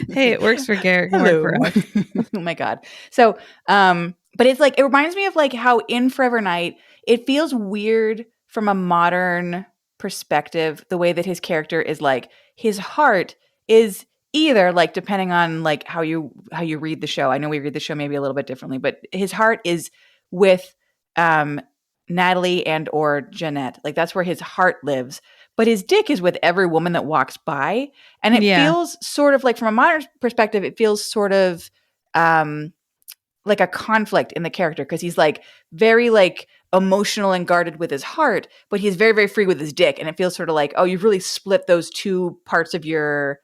Hey, it works for Garrett. Can work for us. Oh, my God. So, but it's, like, it reminds me of, like, how in Forever Night, it feels weird from a modern perspective, the way that his character is, like, his heart is either, like, depending on, like, how you read the show. I know we read the show maybe a little bit differently, but his heart is with Natalie and or Jeanette. Like, that's where his heart lives. But his dick is with every woman that walks by. And it feels sort of like, from a modern perspective, it feels sort of like a conflict in the character, because he's, like, very, like, emotional and guarded with his heart, but he's very, very free with his dick. And it feels sort of like, oh, you've really split those two parts of your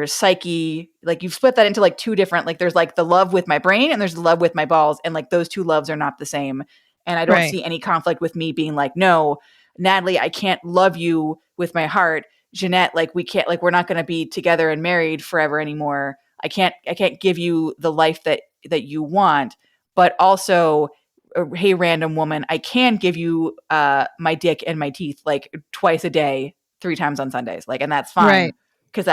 psyche. Like, you've split that into, like, two different, like, there's, like, the love with my brain and there's the love with my balls, and, like, those two loves are not the same. And I don't see any conflict with me being like, no, Natalie, I can't love you with my heart. Jeanette, like, we can't, like, we're not going to be together and married forever anymore. I can't give you the life that you want, but also hey, random woman, I can give you my dick and my teeth like twice a day, 3 times on Sundays. Like, and that's fine Right. because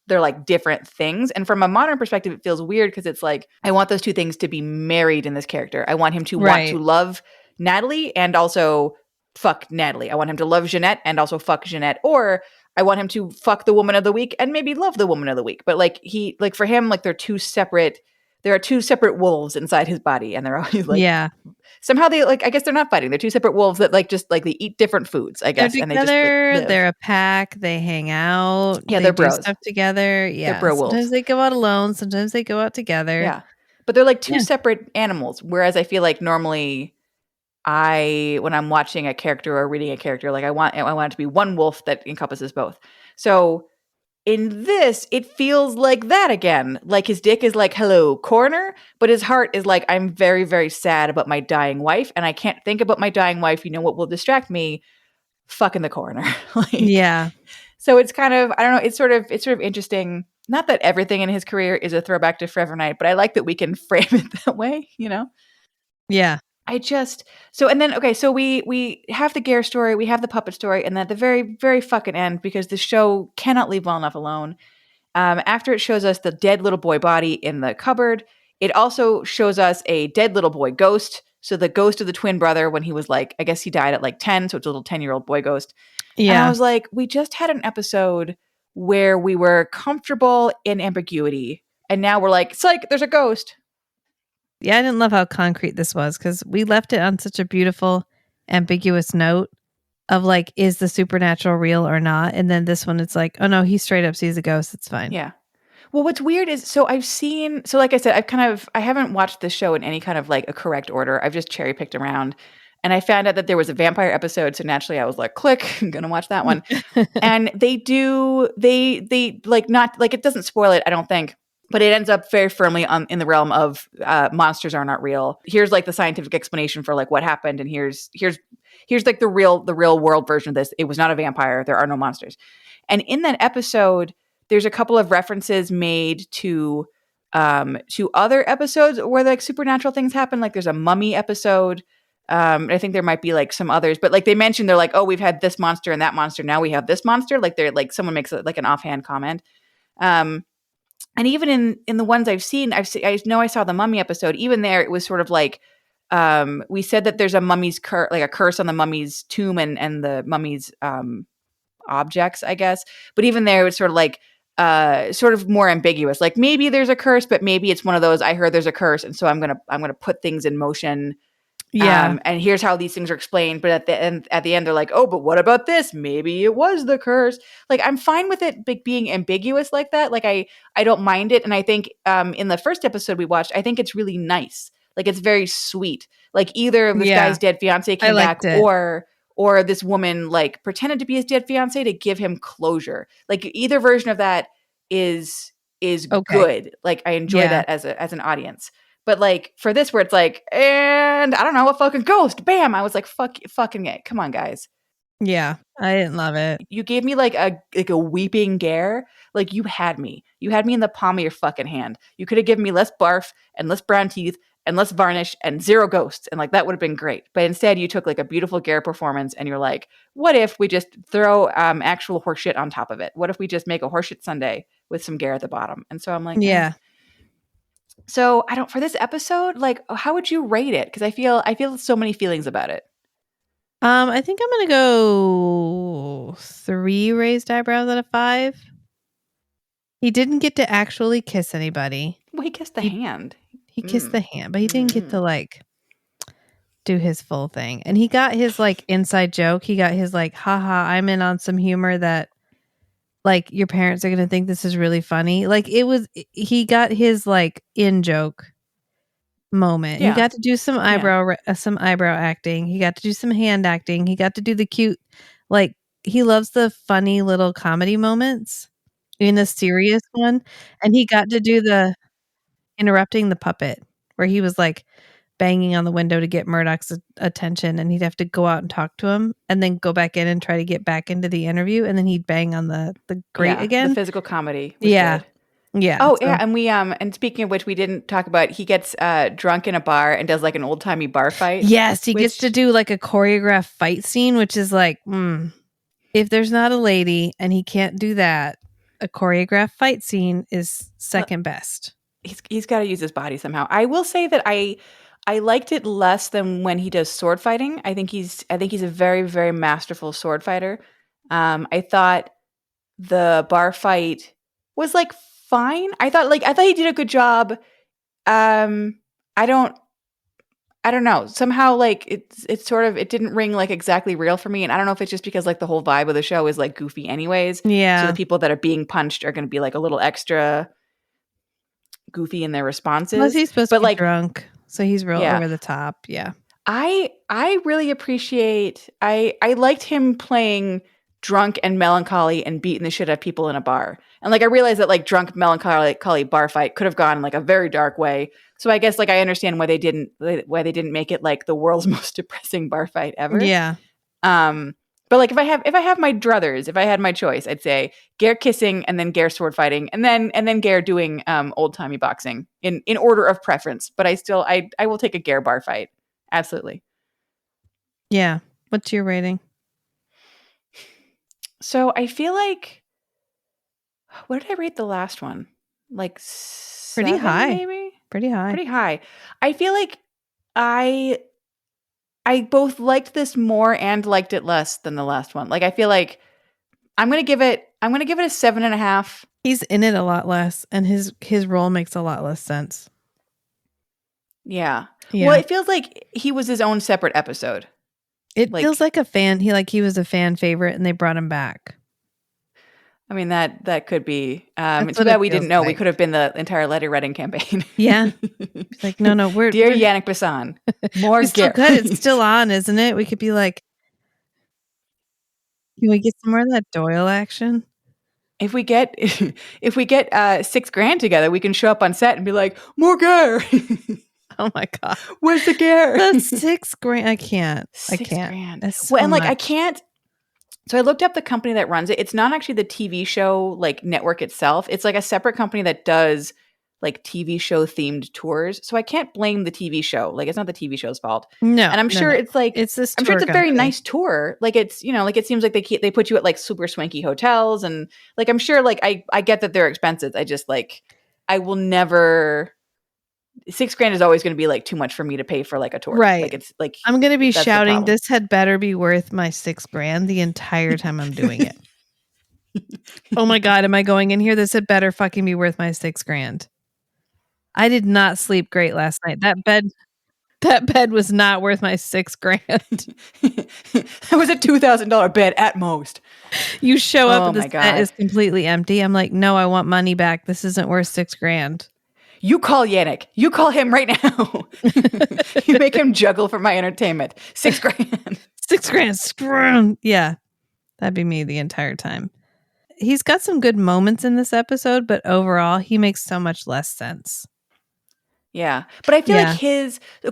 they're like different things. And from a modern perspective, it feels weird because it's like, I want those two things to be married in this character. I want him to want to Right. love Natalie and also fuck Natalie. I want him to love Jeanette and also fuck Jeanette. Or I want him to fuck the woman of the week and maybe love the woman of the week. But like for him, like there are two separate wolves inside his body, and they're always like, Yeah. somehow they like, I guess they're not fighting. They're two separate wolves that like just like they eat different foods, I They're guess, and they just like together. live. They're a pack. They hang out. Yeah, they they're do bros. stuff together. Yeah. bro wolves. Sometimes they go out alone. Sometimes they go out together. Yeah, but they're like two Yeah. separate animals. Whereas I feel like normally, when I'm watching a character or reading a character, like I want it to be one wolf that encompasses both. So in this, it feels like that again. Like his dick is like, hello, coroner, but his heart is like, I'm very, very sad about my dying wife, and I can't think about my dying wife. You know what will distract me? Fucking the coroner. Like, Yeah. so it's kind of, I don't know, it's sort of interesting. Not that everything in his career is a throwback to Forever Knight, but I like that we can frame it that way, you know? Yeah. So we have the Ger story, we have the puppet story, and then at the very, very fucking end, because the show cannot leave well enough alone, after it shows us the dead little boy body in the cupboard, it also shows us a dead little boy ghost. So the ghost of the twin brother when he was like, I guess he died at like 10, so it's a little 10-year-old boy ghost. Yeah. And I was like, we just had an episode where we were comfortable in ambiguity, and now we're like, psych, there's a ghost. Yeah, I didn't love how concrete this was because we left it on such a beautiful, ambiguous note of like, is the supernatural real or not? And then this one, it's like, oh no, he straight up sees a ghost. It's fine. Yeah. Well, what's weird is, like I said, I haven't watched this show in any kind of like a correct order. I've just cherry picked around, and I found out that there was a vampire episode. So naturally I was like, click, I'm going to watch that one. And they like, not like, it doesn't spoil it, I don't think. But it ends up very firmly in the realm of monsters are not real. Here's like the scientific explanation for like what happened, and here's like the real world version of this. It was not a vampire. There are no monsters. And in that episode, there's a couple of references made to other episodes where like supernatural things happen. Like there's a mummy episode. I think there might be like some others, but like they mentioned, they're like, oh, we've had this monster and that monster. Now we have this monster. Like they're like, someone makes like an offhand comment. And even in the ones I've seen, I know I saw the mummy episode. Even there, it was sort of like, we said that there's a mummy's like a curse on the mummy's tomb and the mummy's objects, I guess. But even there, it was sort of like, sort of more ambiguous. Like maybe there's a curse, but maybe it's one of those, I heard there's a curse, and so I'm gonna put things in motion. Yeah. And here's how these things are explained. But at the end, they're like, oh, but what about this? Maybe it was the curse. Like, I'm fine with it being ambiguous like that. Like, I don't mind it. And I think in the first episode we watched, I think it's really nice. Like, it's very sweet. Like, either this guy's dead fiance came back, or this woman like pretended to be his dead fiance to give him closure. Like, either version of that is good. Like, I enjoy that as an audience. But like for this, where it's like, and I don't know, a fucking ghost, bam! I was like, fucking it, come on, guys. Yeah, I didn't love it. You gave me like a weeping Ger. Like you had me in the palm of your fucking hand. You could have given me less barf and less brown teeth and less varnish and zero ghosts, and like that would have been great. But instead, you took like a beautiful Ger performance, and you're like, what if we just throw actual horseshit on top of it? What if we just make a horseshit sundae with some Ger at the bottom? And so I'm like, yeah. So for this episode, like, how would you rate it? Because I feel so many feelings about it. I think I'm gonna go 3 raised eyebrows out of 5. He didn't get to actually kiss anybody. Well, he kissed the hand. He kissed the hand, but he didn't get to like do his full thing. And he got his like inside joke. He got his like, haha, I'm in on some humor that like your parents are going to think this is really funny. Like he got his like in joke moment. Yeah. He got to do some eyebrow acting. He got to do some hand acting. He got to do the cute, like he loves the funny little comedy moments in a serious one. And he got to do the interrupting the puppet where he was like banging on the window to get Murdoch's attention, and he'd have to go out and talk to him and then go back in and try to get back into the interview, and then he'd bang on the grate again. The physical comedy was good. Yeah. Oh, so- yeah, and and speaking of which, we didn't talk about, he gets drunk in a bar and does like an old-timey bar fight. Yes, he gets to which- do like a choreographed fight scene, which is like, if there's not a lady and he can't do that, a choreographed fight scene is second best. He's got to use his body somehow. I will say that I liked it less than when he does sword fighting. I think he's a very, very masterful sword fighter. I thought the bar fight was like fine. I thought he did a good job. I don't know. Somehow like it's sort of, it didn't ring like exactly real for me. And I don't know if it's just because like the whole vibe of the show is like goofy anyways. Yeah. So the people that are being punched are going to be like a little extra goofy in their responses. Plus he's supposed to be like drunk, so he's real Yeah. over the top. Yeah. I really appreciate, I liked him playing drunk and melancholy and beating the shit out of people in a bar. And like I realized that like drunk melancholy bar fight could have gone like a very dark way. So I guess like I understand why they didn't make it like the world's most depressing bar fight ever. Yeah. But like if I have my druthers, if I had my choice, I'd say Ger kissing and then Ger sword fighting and then Ger doing old-timey boxing in order of preference. But I will take a Ger bar fight. Absolutely. Yeah. What's your rating? So I feel like, what did I rate the last one? Like Pretty 7, high. maybe? Pretty high. Pretty high. I feel like I both liked this more and liked it less than the last one. Like I feel like I'm gonna give it a 7.5. He's in it a lot less, and his role makes a lot less sense. Yeah. Yeah. Well, it feels like he was his own separate episode. It like- feels like a fan. He was a fan favorite, and they brought him back. I mean that could be. That's It's what too it bad we feels didn't know. We like. could have been the entire letter writing campaign. Yeah. It's like, no, we're Dear we're- Yannick Bassan, more it's still Ger. good. It's still on, isn't it? We could be like, can we get some more of that Doyle action? If we get $6,000 together, we can show up on set and be like, more Ger. Oh my god, Where's the Ger? that's $6,000. I can't. I $6,000. can't. That's so Well, and like I much. can't. So I looked up the company that runs it. It's not actually the TV show like network itself. It's like a separate company that does like TV show themed tours. So I can't blame the TV show. Like it's not the TV show's fault. No, And I'm sure it's like it's this. I'm sure it's a tour very company. nice tour. Like it's, like it seems like they put you at like super swanky hotels and like I'm sure like I get that they're expensive. I just like I will never $6,000 is always going to be like too much for me to pay for like a tour. Right. Like it's like I'm gonna be that's the shouting. problem. This had better be worth my $6,000 the entire time I'm doing it. Oh my god, am I going in here? This had better fucking be worth my $6,000. I did not sleep great last night. That bed was not worth my $6,000. That was a $2,000 bed at most. You show up Oh and the my set God. is completely empty. I'm like, no, I want money back. This isn't worth $6,000. You call Yannick. You call him right now. You make him juggle for my entertainment. $6,000. $6,000. Screw. Yeah, that'd be me the entire time. He's got some good moments in this episode, but overall, he makes so much less sense. Yeah. But I feel Yeah.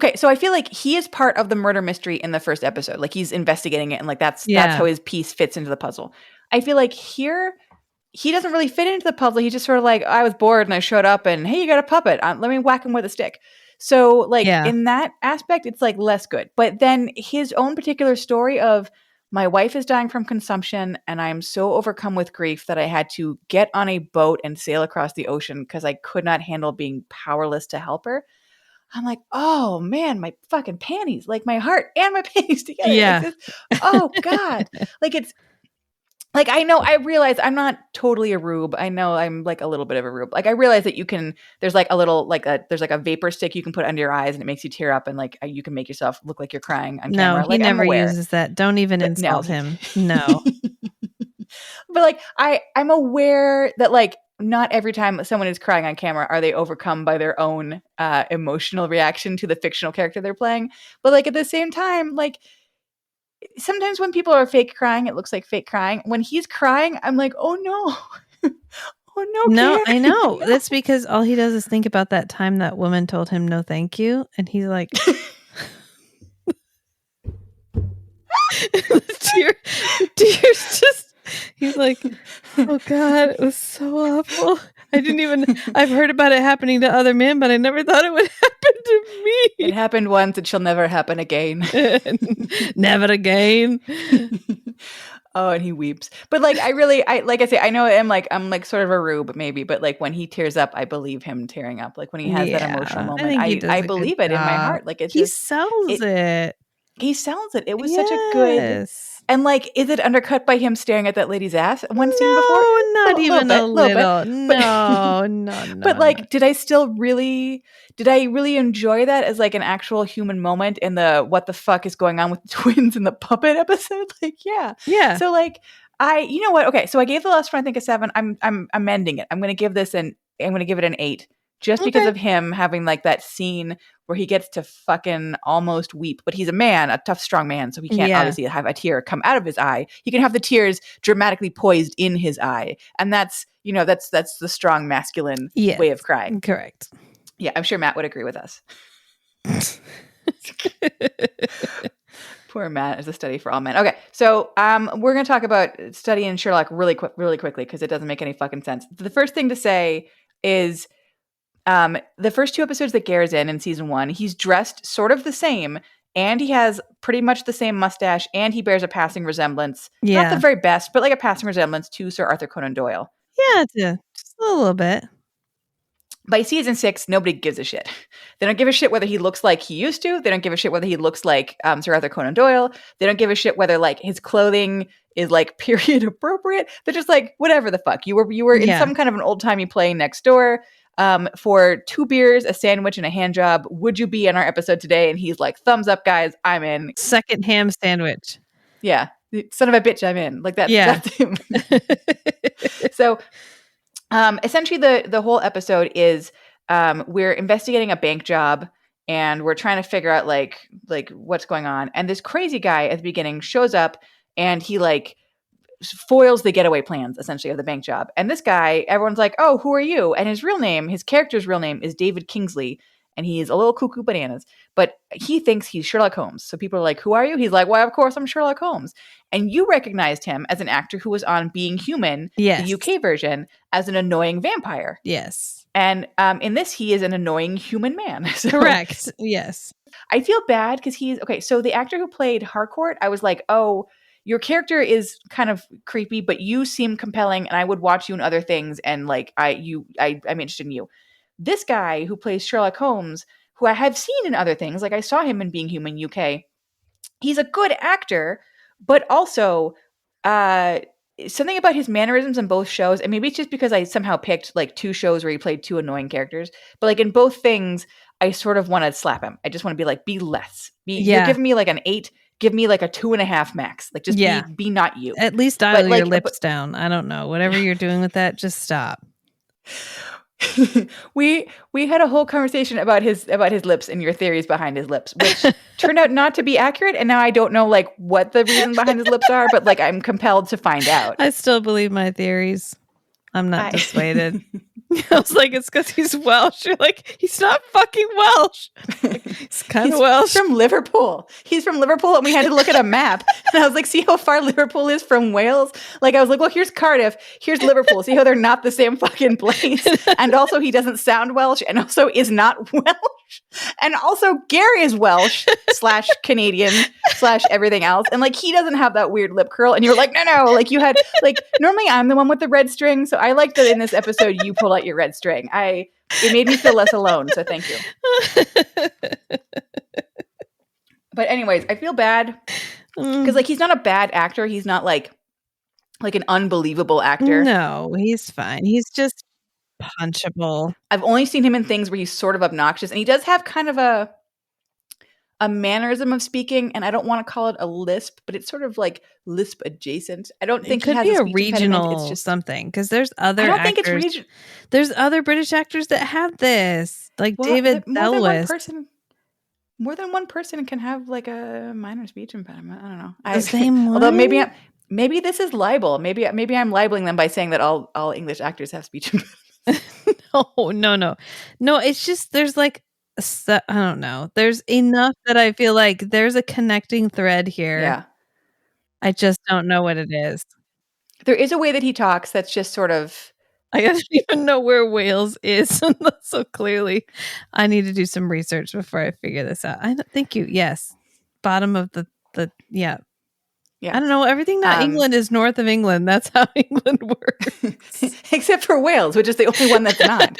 like so I feel like he is part of the murder mystery in the first episode. Like he's investigating it and like that's Yeah. how his piece fits into the puzzle. I feel like here he doesn't really fit into the puzzle. He's just sort of like, I was bored and I showed up and hey, you got a puppet. Let me whack him with a stick. So like Yeah. in that aspect, it's like less good. But then his own particular story of my wife is dying from consumption and I'm so overcome with grief that I had to get on a boat and sail across the ocean because I could not handle being powerless to help her. I'm like, oh man, my fucking panties, like my heart and my panties together. Yeah. Like this. Oh God. Like it's like, I realize I'm not totally a rube. I know I'm like a little bit of a rube. Like I realize that there's like a little, there's like a vapor stick you can put under your eyes and it makes you tear up and like you can make yourself look like you're crying on No, camera. he Like I'm never aware. uses that. Don't even But insult no. him. No. But like I'm aware that like not every time someone is crying on camera are they overcome by their own emotional reaction to the fictional character they're playing. But like at the same time, like sometimes when people are fake crying, it looks like fake crying. When he's crying, I'm like, oh no. Oh no. No, Karen. I know. No. That's because all he does is think about that time that woman told him no thank you. And he's like, the tears just, he's like, oh God, it was so awful. I've heard about it happening to other men, but I never thought it would happen to It me. happened once, it shall never happen again. Never again. Oh, and he weeps. But like like I say, I know I'm like sort of a rube maybe, but like when he tears up, I believe him tearing up. Like when he has that emotional I moment, think he does I a good believe it in my job. heart. Like it's He just sells it. he sells it. It was such a good. Yes. And like, is it undercut by him staring at that lady's ass one scene before? No, not even a little. But, No. but like, did I really enjoy that as like an actual human moment in the what the fuck is going on with the twins in the puppet episode? Like, yeah. Yeah. So like, you know what? Okay, so I gave the last one I think a 7. I'm amending it. I'm going to give it an 8 just because Okay. of him having like that scene where he gets to fucking almost weep, but he's a man, a tough, strong man, so he can't obviously have a tear come out of his eye. He can have the tears dramatically poised in his eye, and that's the strong masculine way of crying. Correct. Yeah, I'm sure Matt would agree with us. Poor Matt is a study for all men. Okay, so we're going to talk about studying Sherlock really quickly because it doesn't make any fucking sense. The first thing to say is the first 2 episodes that Ger's in season 1, he's dressed sort of the same, and he has pretty much the same mustache, and he bears a passing resemblance, not the very best, but like a passing resemblance to Sir Arthur Conan Doyle. Yeah, just a little bit. By season 6, nobody gives a shit. They don't give a shit whether he looks like he used to. They don't give a shit whether he looks like Sir Arthur Conan Doyle. They don't give a shit whether like his clothing is like period appropriate. They're just like, whatever the fuck. You were in some kind of an old-timey play next door for 2 beers, a sandwich, and a hand job. Would you be in our episode today? And he's like, thumbs up, guys. I'm in. Second ham sandwich. Yeah. Son of a bitch, I'm in. Like that. Yeah. That's him. So essentially the whole episode is we're investigating a bank job and we're trying to figure out like what's going on. And this crazy guy at the beginning shows up and he like foils the getaway plans essentially of the bank job. And this guy, everyone's like, oh, who are you? And his character's real name is David Kingsley. And he's a little cuckoo bananas, but he thinks he's Sherlock Holmes. So people are like, who are you? He's like, well, of course, I'm Sherlock Holmes. And you recognized him as an actor who was on Being Human, the UK version, as an annoying vampire. Yes. And in this, he is an annoying human man. So correct. Yes. I feel bad because so the actor who played Harcourt, I was like, oh, your character is kind of creepy, but you seem compelling and I would watch you in other things. And like, I'm interested in you. This guy who plays Sherlock Holmes, who I have seen in other things, like I saw him in Being Human UK, he's a good actor, but also something about his mannerisms in both shows, and maybe it's just because I somehow picked like 2 shows where he played 2 annoying characters, but like in both things, I sort of want to slap him. I just want to be like, be less. You're giving me like an 8, give me like a 2.5 max. Like just be not you. At least dial your lips down. I don't know. Whatever you're doing with that, just stop. we had a whole conversation about his lips and your theories behind his lips, which turned out not to be accurate, and now I don't know like what the reasons behind his lips are, but like I'm compelled to find out. I still believe my theories. I'm not dissuaded. I was like, it's because he's Welsh. You're like, he's not fucking Welsh. Like, he's kind of Welsh. From Liverpool. He's from Liverpool, and we had to look at a map. And I was like, see how far Liverpool is from Wales? Like, I was like, well, here's Cardiff. Here's Liverpool. See how they're not the same fucking place? And also, he doesn't sound Welsh, and also is not Welsh. And also, Gary is Welsh / Canadian / everything else. And like, he doesn't have that weird lip curl. And you're like, no. Like, you had, like, normally I'm the one with the red string. So I like that in this episode, you pulled out your red string. It made me feel less alone. So thank you. But anyways, I feel bad because like, he's not a bad actor. He's not like an unbelievable actor. No, he's fine. He's just punchable. I've only seen him in things where he's sort of obnoxious, and he does have kind of a mannerism of speaking, and I don't want to call it a lisp, but it's sort of like lisp adjacent. I don't think it could he has be a speech regional it's just something, because there's other I don't actors. think it's regional. There's other British actors that have this, like David Selwyn. More than one person can have like a minor speech impediment. I don't know. The same one? Although maybe this is libel. Maybe I'm libeling them by saying that all English actors have speech impediments. No. It's just there's like I don't know. There's enough that I feel like there's a connecting thread here. Yeah, I just don't know what it is. There is a way that he talks that's just sort of I don't even know where Wales is. So clearly I need to do some research before I figure this out. Thank you. Yes. Bottom of the yeah. Yeah. I don't know. Everything not England is north of England. That's how England works. Except for Wales, which is the only one that's not.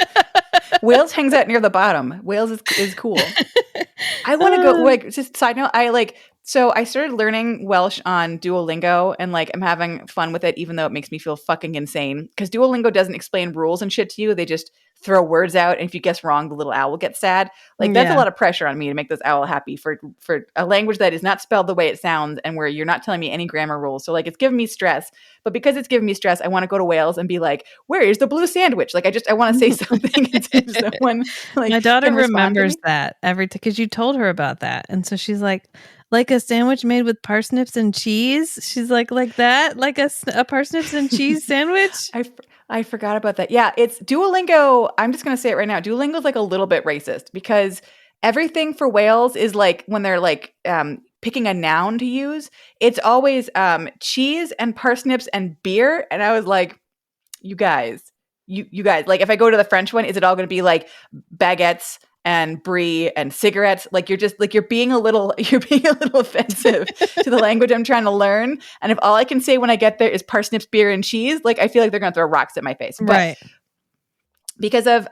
Wales hangs out near the bottom. Wales is cool. I want to go, like, just side note, so I started learning Welsh on Duolingo, and like I'm having fun with it, even though it makes me feel fucking insane. Because Duolingo doesn't explain rules and shit to you; they just throw words out, and if you guess wrong, the little owl gets sad. Like that's a lot of pressure on me to make this owl happy for a language that is not spelled the way it sounds, and where you're not telling me any grammar rules. So like it's giving me stress. But because it's giving me stress, I want to go to Wales and be like, "Where is the blue sandwich?" Like I want to say something, and someone like my daughter remembers that every time because you told her about that, and so she's like a sandwich made with parsnips and cheese. She's like that, like a parsnips and cheese sandwich. I forgot about that. Yeah, it's Duolingo. I'm just going to say it right now. Duolingo is like a little bit racist because everything for Wales is like when they're like picking a noun to use, it's always cheese and parsnips and beer. And I was like, you guys, like if I go to the French one, is it all going to be like baguettes and brie and cigarettes? Like you're being a little offensive to the language I'm trying to learn. And if all I can say when I get there is parsnips, beer, and cheese, like I feel like they're gonna throw rocks at my face. But right. Because of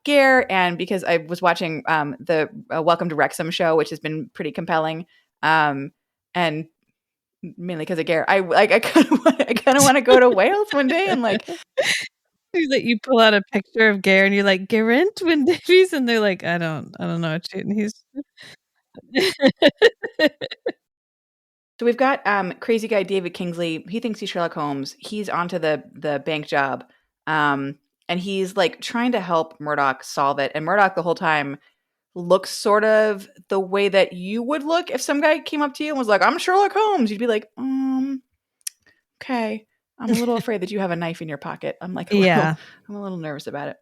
Ger, and because I was watching the Welcome to Wrexham show, which has been pretty compelling, and mainly because of Ger, I kind of want to go to Wales one day and like. That you pull out a picture of Ger and you're like, Geraint Wyn Davies, and they're like, I don't know what he's. So we've got crazy guy David Kingsley. He thinks he's Sherlock Holmes. He's onto the bank job, and he's like trying to help Murdoch solve it. And Murdoch the whole time looks sort of the way that you would look if some guy came up to you and was like, "I'm Sherlock Holmes." You'd be like, "Okay." I'm a little afraid that you have a knife in your pocket. I'm like, I'm a little nervous about it.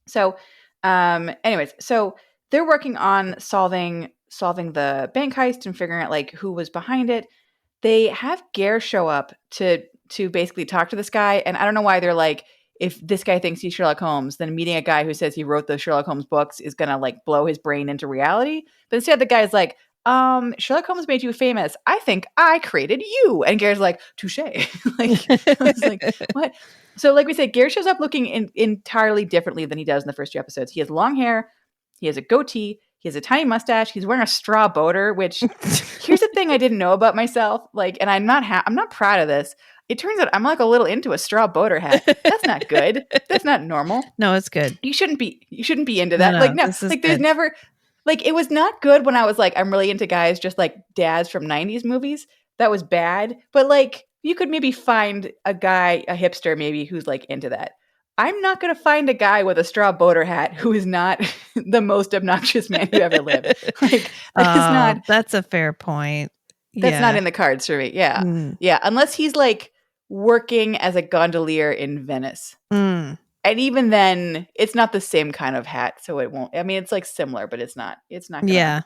So, anyways, so they're working on solving the bank heist and figuring out like who was behind it. They have Ger show up to basically talk to this guy, and I don't know why they're like, if this guy thinks he's Sherlock Holmes, then meeting a guy who says he wrote the Sherlock Holmes books is gonna like blow his brain into reality. But instead, the guy's like, Sherlock Holmes made you famous. I think I created you. And Ger's like, touche. Like, it's like, what? So like we said, Ger shows up looking entirely differently than he does in the first two episodes. He has long hair. He has a goatee. He has a tiny mustache. He's wearing a straw boater, which here's the thing I didn't know about myself. Like, and I'm not proud of this. It turns out I'm like a little into a straw boater hat. That's not good. That's not normal. No, it's good. You shouldn't be into that. No, like there's never. Like, it was not good when I was like, I'm really into guys just like dads from 90s movies. That was bad. But like, you could maybe find a guy, a hipster maybe, who's like into that. I'm not going to find a guy with a straw boater hat who is not the most obnoxious man who ever lived. Like, that's a fair point. That's not in the cards for me. Yeah. Yeah. Unless he's like working as a gondolier in Venice. And even then, it's not the same kind of hat, so it won't. I mean, it's like similar, but it's not. It's not. It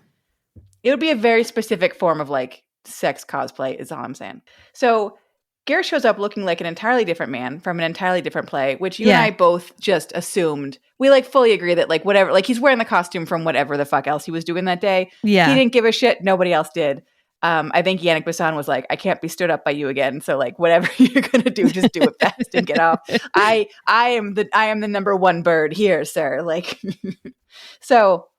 would be a very specific form of like sex cosplay. Is all I'm saying. So Ger shows up looking like an entirely different man from an entirely different play, which you and I both just assumed. We like fully agree that like whatever, like he's wearing the costume from whatever the fuck else he was doing that day. Yeah, he didn't give a shit. Nobody else did. I think Yannick Besson was like, I can't be stood up by you again. So like, whatever you're gonna do, just do it fast and get off. I am the number one bird here, sir. Like, so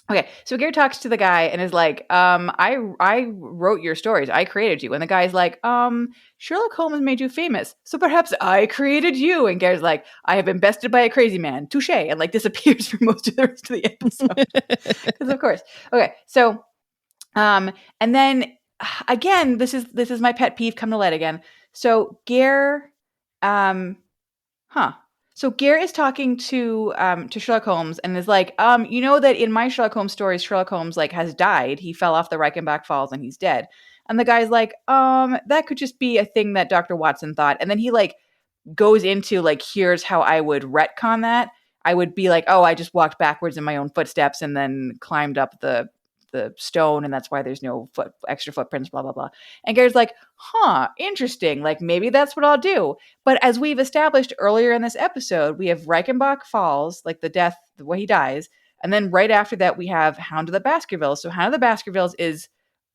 okay. So Ger talks to the guy and is like, I wrote your stories. I created you. And the guy's like, Sherlock Holmes made you famous, so perhaps I created you. And Ger's like, I have been bested by a crazy man. Touche. And like disappears for most of the rest of the episode. Because of course. Okay. So. And then again, this is my pet peeve come to light again. So Ger, So Ger is talking to Sherlock Holmes and is like, you know that in my Sherlock Holmes stories, Sherlock Holmes like has died. He fell off the Reichenbach Falls and he's dead. And the guy's like, that could just be a thing that Dr. Watson thought. And then he like goes into like, here's how I would retcon that. I would be like, oh, I just walked backwards in my own footsteps and then climbed up the the stone, and that's why there's no extra footprints, blah blah blah. And Gary's like, huh, interesting, like maybe that's what I'll do. But as we've established earlier in this episode, we have Reichenbach falls, like the death, the way he dies, and then right after that we have Hound of the Baskervilles. So Hound of the Baskervilles is,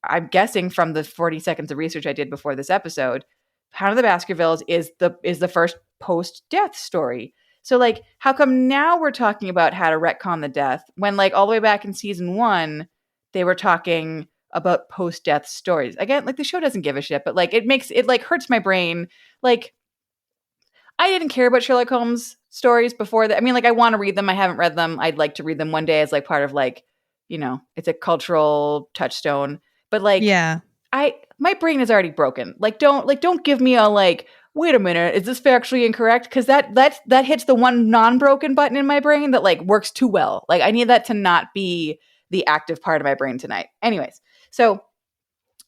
I'm guessing from the 40 seconds of research I did before this episode, Hound of the Baskervilles is the first post-death story. So like, how come now we're talking about how to retcon the death when like all the way back in season 1, they were talking about post-death stories? Again, like the show doesn't give a shit, but like it like hurts my brain. Like I didn't care about Sherlock Holmes stories before that. I mean, like I want to read them. I haven't read them. I'd like to read them one day as like part of like, you know, it's a cultural touchstone. But like, Yeah. my brain is already broken. Like don't give me a like, wait a minute, is this factually incorrect? Because that hits the one non-broken button in my brain that like works too well. Like I need that to not be the active part of my brain tonight. Anyways, so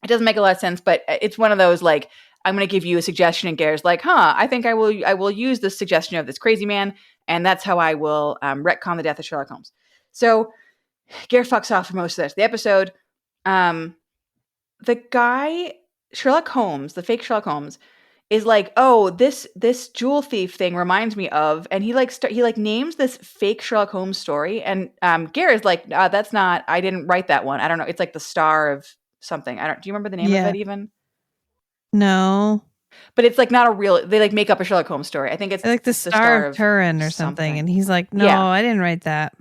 it doesn't make a lot of sense, but it's one of those like, I'm going to give you a suggestion, and Gare's like, I think I will use the suggestion of this crazy man, and that's how I will retcon the death of Sherlock Holmes. So Gare fucks off for most of the episode. The guy, Sherlock Holmes, the fake Sherlock Holmes, is like, oh, this jewel thief thing reminds me of, and he names this fake Sherlock Holmes story, and Gare is like, that's not, I didn't write that one. I don't know. It's like the Star of something. Do you remember the name of it even? No. But it's like not a real, they like make up a Sherlock Holmes story. I think it's like the Star of Turin or something. And he's like, no, yeah. I didn't write that.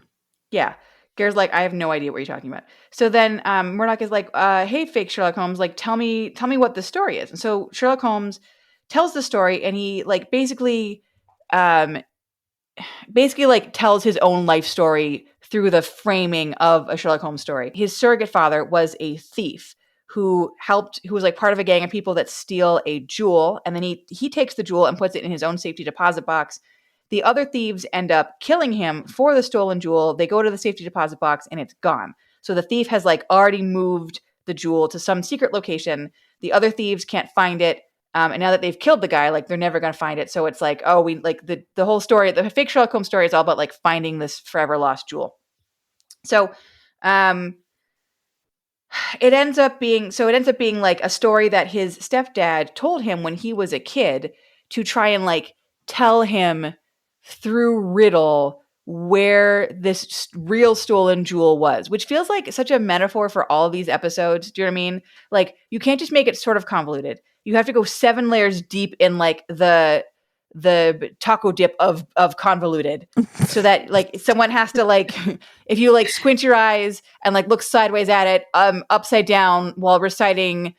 Yeah. Gare's like, I have no idea what you're talking about. So then Murdoch is like, hey, fake Sherlock Holmes, like tell me what the story is. And so Sherlock Holmes tells the story, and he like basically like tells his own life story through the framing of a Sherlock Holmes story. His surrogate father was a thief who was like part of a gang of people that steal a jewel, and then he takes the jewel and puts it in his own safety deposit box. The other thieves end up killing him for the stolen jewel. They go to the safety deposit box and it's gone. So the thief has like already moved the jewel to some secret location. The other thieves can't find it. And now that they've killed the guy, like they're never going to find it. So it's like, oh, we like the whole story, the fake Sherlock Holmes story is all about like finding this forever lost jewel. So, it ends up being like a story that his stepdad told him when he was a kid to try and like tell him through riddle where this real stolen jewel was, which feels like such a metaphor for all of these episodes. Do you know what I mean? Like you can't just make it sort of convoluted. You have to go 7 layers deep in like the taco dip of convoluted, so that like someone has to like, if you like squint your eyes and like look sideways at it upside down while reciting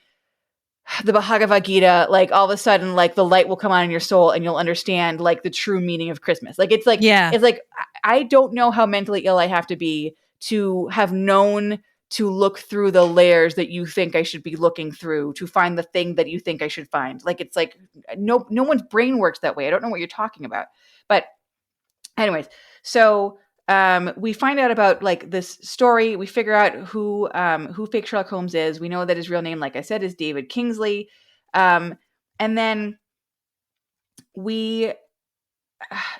the Bhagavad Gita, like all of a sudden like the light will come on in your soul and you'll understand like the true meaning of Christmas. Like it's like, yeah, it's like I don't know how mentally ill I have to be to have known to look through the layers that you think I should be looking through to find the thing that you think I should find. Like it's like no one's brain works that way. I don't know what you're talking about. But anyways, so we find out about like this story. We figure out who fake Sherlock Holmes is. We know that his real name, like I said, is David Kingsley. And then we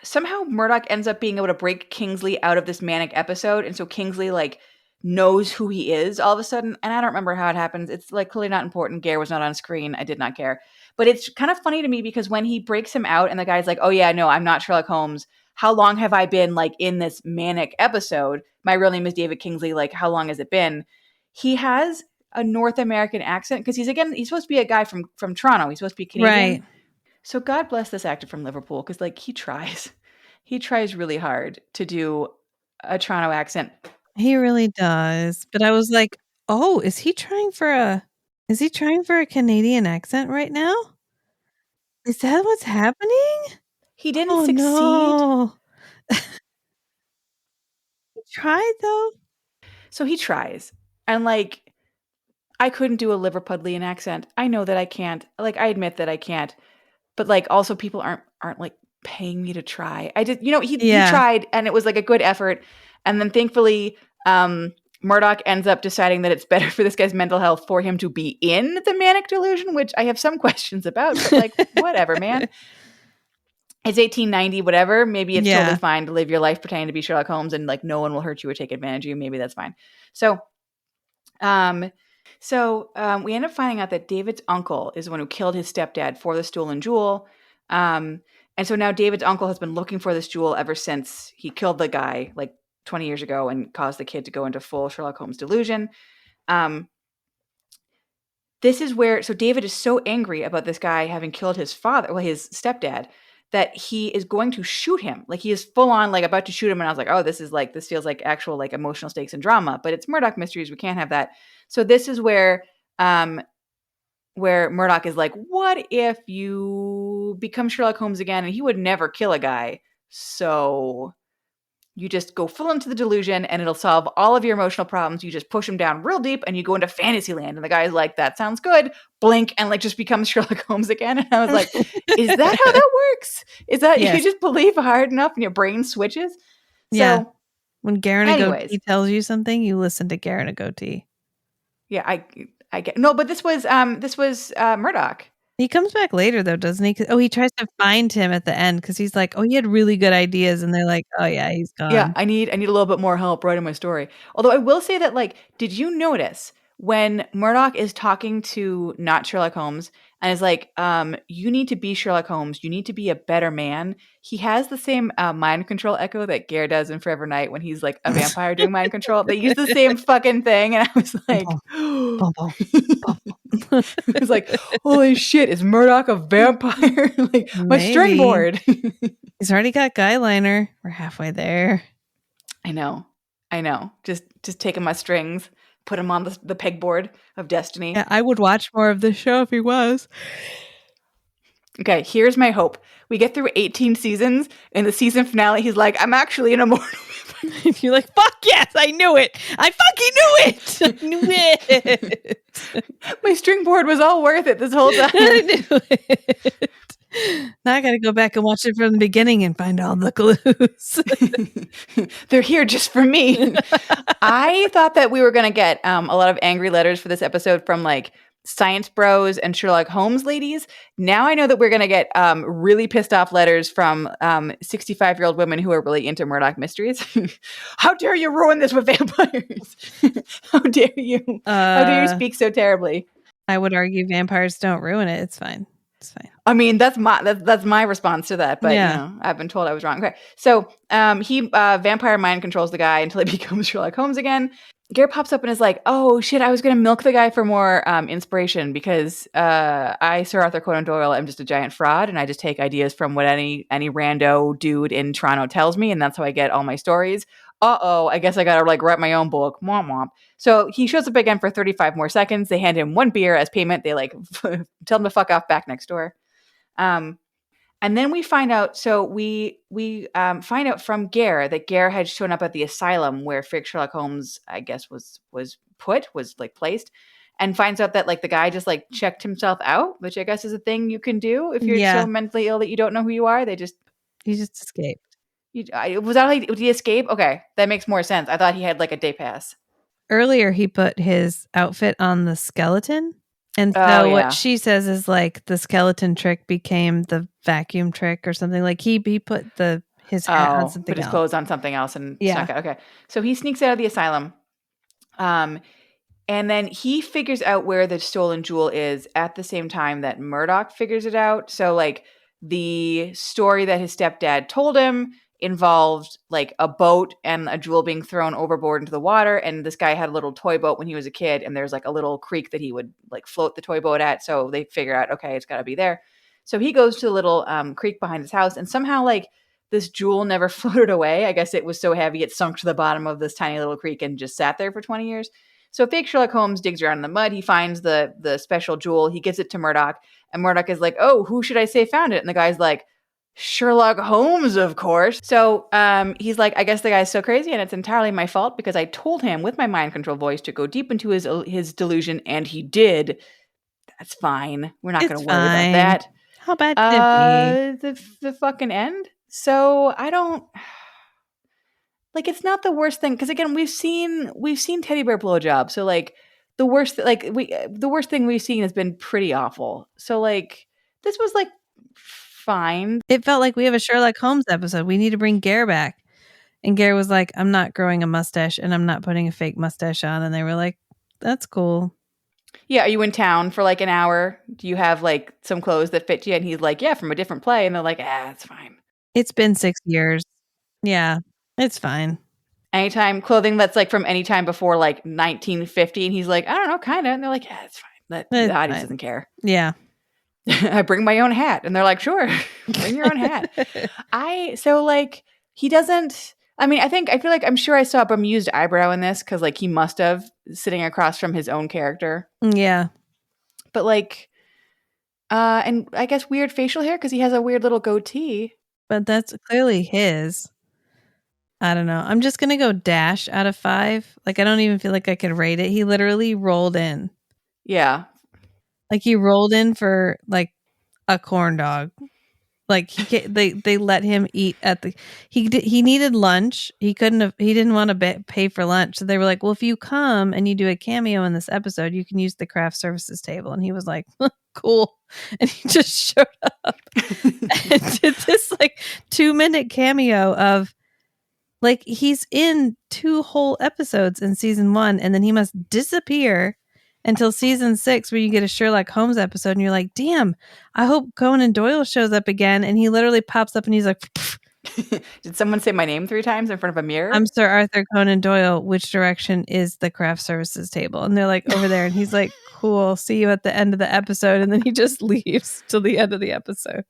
somehow Murdoch ends up being able to break Kingsley out of this manic episode. And so Kingsley like knows who he is all of a sudden. And I don't remember how it happens. It's like clearly not important. Gare was not on screen. I did not care. But it's kind of funny to me because when he breaks him out and the guy's like, oh yeah, no, I'm not Sherlock Holmes. How long have I been like in this manic episode? My real name is David Kingsley. Like, how long has it been? He has a North American accent because he's supposed to be a guy from Toronto. He's supposed to be Canadian. Right. So God bless this actor from Liverpool because like he tries really hard to do a Toronto accent. He really does. But I was like, oh, is he trying for a Canadian accent right now? Is that what's happening? He didn't succeed. No. He tried though. So he tries. And like, I couldn't do a Liverpudlian accent. I know that I can't. Like, I admit that I can't. But like, also people aren't like paying me to try. I did, he tried and it was like a good effort. And then thankfully, Murdoch ends up deciding that it's better for this guy's mental health for him to be in the manic delusion, which I have some questions about, but like, whatever, man. It's 1890, whatever. Maybe it's totally fine to live your life pretending to be Sherlock Holmes and like no one will hurt you or take advantage of you. Maybe that's fine. So We end up finding out that David's uncle is the one who killed his stepdad for the stolen jewel. And so now David's uncle has been looking for this jewel ever since he killed the guy like 20 years ago and caused the kid to go into full Sherlock Holmes delusion. This is where, so David is so angry about this guy having killed his father, well, his stepdad, that he is going to shoot him. Like he is full on like about to shoot him. And I was like, oh, this feels like actual like emotional stakes and drama, but it's Murdoch Mysteries. We can't have that. So this is where Murdoch is like, what if you become Sherlock Holmes again? And he would never kill a guy. So you just go full into the delusion and it'll solve all of your emotional problems. You just push him down real deep and you go into fantasy land. And the guy's like, that sounds good. Blink and like just becomes Sherlock Holmes again. And I was like, is that how that works? Is that you just believe hard enough and your brain switches? Yeah. So, when Ger Can Get It tells you something, you listen to Ger Can Get It. Yeah, I get no, but this was Murdoch. He comes back later though, doesn't he? Oh, he tries to find him at the end because he's like, oh, he had really good ideas, and they're like, oh yeah, he's gone. Yeah, I need a little bit more help writing my story. Although I will say that, like, did you notice when Murdoch is talking to not Sherlock Holmes and is like, you need to be Sherlock Holmes, you need to be a better man. He has the same mind control echo that Ger does in Forever Night when he's like a vampire doing mind control. They use the same fucking thing, and I was like, I was like, holy shit, is Murdoch a vampire? Like my string board. He's already got guy liner. We're halfway there. I know. Just taking my strings, put him on the pegboard of destiny. Yeah, I would watch more of this show if he was. Okay, here's my hope. We get through 18 seasons. In the season finale, he's like, I'm actually an immortal vampire. You're like, fuck yes, I knew it. I fucking knew it. My string board was all worth it this whole time. I knew it. Now I got to go back and watch it from the beginning and find all the clues. They're here just for me. I thought that we were going to get a lot of angry letters for this episode from like Science Bros and Sherlock Holmes ladies. Now I know that we're going to get really pissed off letters from 65-year-old women who are really into Murdoch Mysteries. How dare you ruin this with vampires? How dare you? How dare you speak so terribly? I would argue vampires don't ruin it. It's fine. It's fine. I mean, that's my response to that, but yeah. You know, I've been told I was wrong. Okay, so he vampire mind controls the guy until he becomes Sherlock Holmes again. Ger pops up and is like, oh shit, I was going to milk the guy for more inspiration because I, Sir Arthur Conan Doyle, am just a giant fraud and I just take ideas from what any rando dude in Toronto tells me, and that's how I get all my stories. I guess I got to like write my own book. Womp womp. So he shows up again for 35 more seconds. They hand him one beer as payment. They like tell him to fuck off back next door. And then we find out, so we find out from Ger that Ger had shown up at the asylum where fake Sherlock Holmes, I guess, was like placed, and finds out that like the guy just like checked himself out, which I guess is a thing you can do if you're so mentally ill that you don't know who you are. He just escaped. Was that like, did he escape? Okay, that makes more sense. I thought he had like a day pass. Earlier, he put his outfit on the skeleton. And so what she says is like the skeleton trick became the vacuum trick or something. Like he put his hat on something else. Put his clothes on something else and snuck out. Okay. So he sneaks out of the asylum. And then he figures out where the stolen jewel is at the same time that Murdoch figures it out. So like the story that his stepdad told him involved like a boat and a jewel being thrown overboard into the water, and this guy had a little toy boat when he was a kid, and there's like a little creek that he would like float the toy boat at, so they figure out, okay, it's got to be there. So he goes to the little creek behind his house, and somehow like this jewel never floated away. I guess it was so heavy it sunk to the bottom of this tiny little creek and just sat there for 20 years. So fake Sherlock Holmes digs around in the mud. He finds the special jewel. He gives it to Murdoch, and Murdoch is like, oh, who should I say found it? And the guy's like, Sherlock Holmes, of course. So he's like, I guess the guy's so crazy and it's entirely my fault because I told him with my mind control voice to go deep into his delusion, and he did. That's fine. We're not going to worry about that. How bad did it be? The fucking end. So I don't like. It's not the worst thing because again, we've seen teddy bear blowjob. So like the worst thing we've seen has been pretty awful. So like this was like fine. It felt like we have a Sherlock Holmes episode. We need to bring Ger back. And Ger was like, I'm not growing a mustache and I'm not putting a fake mustache on. And they were like, That's cool. Yeah, are you in town for like an hour? Do you have like some clothes that fit you? And he's like, yeah, from a different play. And they're like, it's fine. It's been 6 years. Yeah, it's fine. Anytime clothing that's like from any time before like 1950. And he's like, I don't know, kind of. And they're like, it's fine. The It's audience fine. doesn't care. Yeah. I bring my own hat. And they're like, sure, bring your own hat. He doesn't. I mean, I feel like I'm sure I saw a bemused eyebrow in this because like he must have sitting across from his own character. Yeah. But like, and I guess weird facial hair because he has a weird little goatee. But that's clearly his. I don't know. I'm just going to go dash out of 5. Like, I don't even feel like I could rate it. He literally rolled in. Yeah. Like, he rolled in for like a corn dog. Like they let him eat at the he needed lunch. He didn't want to pay for lunch. So they were like, well, if you come and you do a cameo in this episode, you can use the craft services table. And he was like, cool. And he just showed up and did this like 2-minute cameo of like he's in 2 whole episodes in season 1, and then he must disappear until season 6, where you get a Sherlock Holmes episode, and you're like, damn, I hope Conan Doyle shows up again. And he literally pops up and he's like, did someone say my name 3 times in front of a mirror? I'm Sir Arthur Conan Doyle. Which direction is the craft services table? And they're like, over there. And he's like, cool, see you at the end of the episode. And then he just leaves till the end of the episode.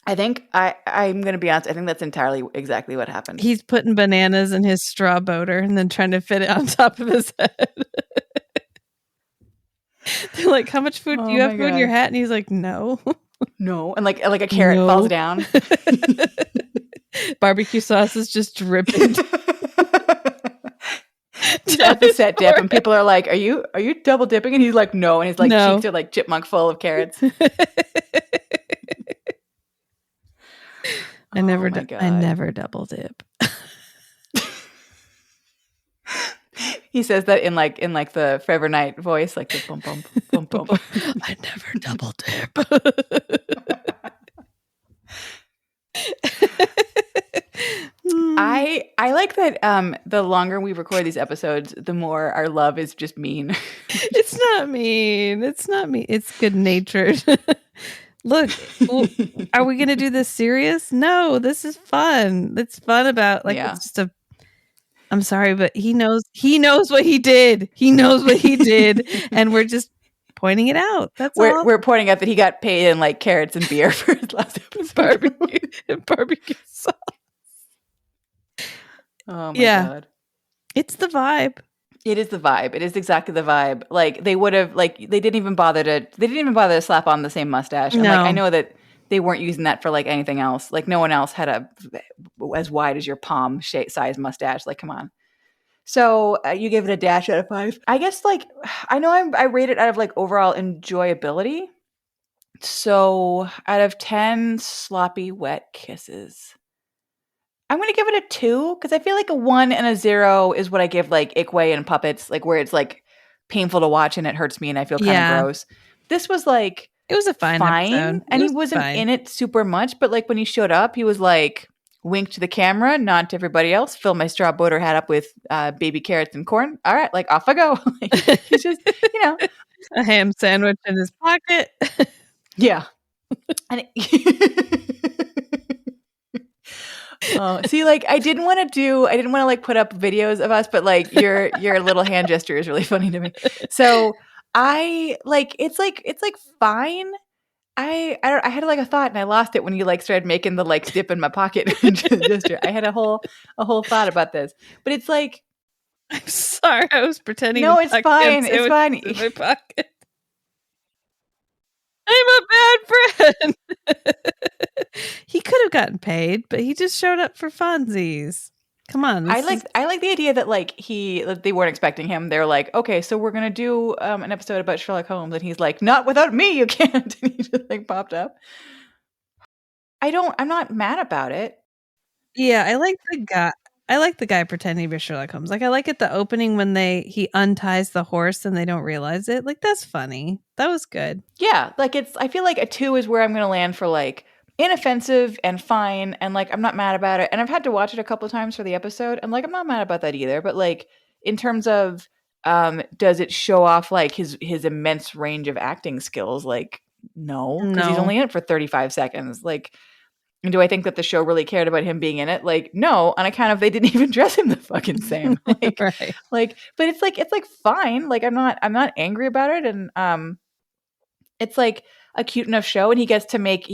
I think I'm going to be honest. I think that's entirely exactly what happened. He's putting bananas in his straw boater and then trying to fit it on top of his head. They're like, how much food do you have food in your hat? And he's like, no. No. And like a carrot falls down. Barbecue sauce is just dripping. At the set dip, and people are like, are you double dipping? And he's like, no. And his like cheeks are like chipmunk full of carrots. I never double dip. He says that in like the Forever Night voice, like the bum bum bum bum. I never double dip. I like that the longer we record these episodes, the more our love is just mean. It's not mean. It's not mean. It's good natured. Look, are we going to do this serious? No, this is fun. It's fun about like it's just I'm sorry, but he knows what he did. He knows what he did, and we're just pointing it out. That's all. We're pointing out that he got paid in like carrots and beer for his last episode. barbecue sauce. Oh my god. It's the vibe. It is the vibe. It is exactly the vibe. Like they would have like they didn't even bother to slap on the same mustache. And No. like I know that they weren't using that for like anything else. Like no one else had a as wide as your palm size mustache. Like come on. So you gave it a dash out of 5. I guess like I know I rate it out of like overall enjoyability. So out of 10 sloppy wet kisses, I'm going to give it a 2 because I feel like a 1 and a 0 is what I give like Ikwe and Puppets, like where it's like painful to watch and it hurts me and I feel kind of gross. This was like it was a fine episode. And he wasn't in it super much, but like when he showed up, he was like wink to the camera, nod to everybody else, fill my straw boater hat up with baby carrots and corn. All right, like off I go. Like, he's just, a ham sandwich in his pocket. Yeah. And see, like I didn't want to like put up videos of us, but like your little hand gesture is really funny to me. So I like it's like fine. I had like a thought and I lost it when you like started making the like dip in my pocket gesture. I had a whole thought about this, but it's like I'm sorry, I was pretending. No, it's fine. It's fine. In my pocket. I'm a bad friend. He could have gotten paid, but he just showed up for funsies. Come on. I like the idea that like they weren't expecting him. They're like, okay, so we're gonna do an episode about Sherlock Holmes, and he's like, not without me, you can't. And he just like popped up. I'm not mad about it. Yeah, I like the guy. I like the guy pretending to be Sherlock Holmes. Like I like at the opening when he unties the horse and they don't realize it. Like that's funny. That was good. Yeah, like I feel like a 2 is where I'm gonna land for like inoffensive and fine, and like I'm not mad about it. And I've had to watch it a couple of times for the episode, and like I'm not mad about that either. But like in terms of Does it show off like his immense range of acting skills? Like, no, because he's No. only in it for 35 seconds. Like, and do I think that the show really cared about him being in it? Like, no, on account of they didn't even dress him the fucking same. Like, Right. but it's like fine. Like, I'm not angry about it, and it's like a cute enough show, and he gets to make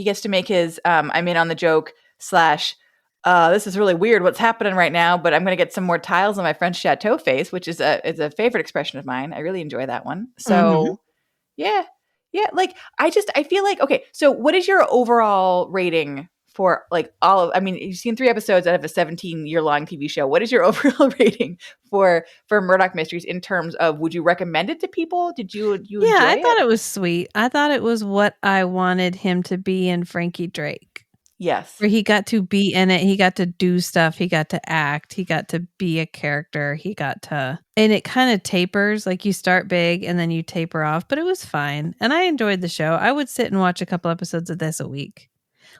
his I'm in on the joke slash. This is really weird. What's happening right now? But I'm going to get some more tiles on my French chateau face, which is a favorite expression of mine. I really enjoy that one. So yeah, yeah. Like I feel like okay. So what is your overall rating for like all of? I mean, you've seen 3 episodes out of a 17-year-long TV show. What is your overall rating for Murdoch Mysteries in terms of would you recommend it to people? Did you Yeah, enjoy I it? thought it was sweet. I thought it was what I wanted him to be in Frankie Drake. Yes. Where he got to be in it, he got to do stuff, he got to act, he got to be a character, and it kind of tapers, like you start big and then you taper off, but it was fine. And I enjoyed the show. I would sit and watch a couple episodes of this a week.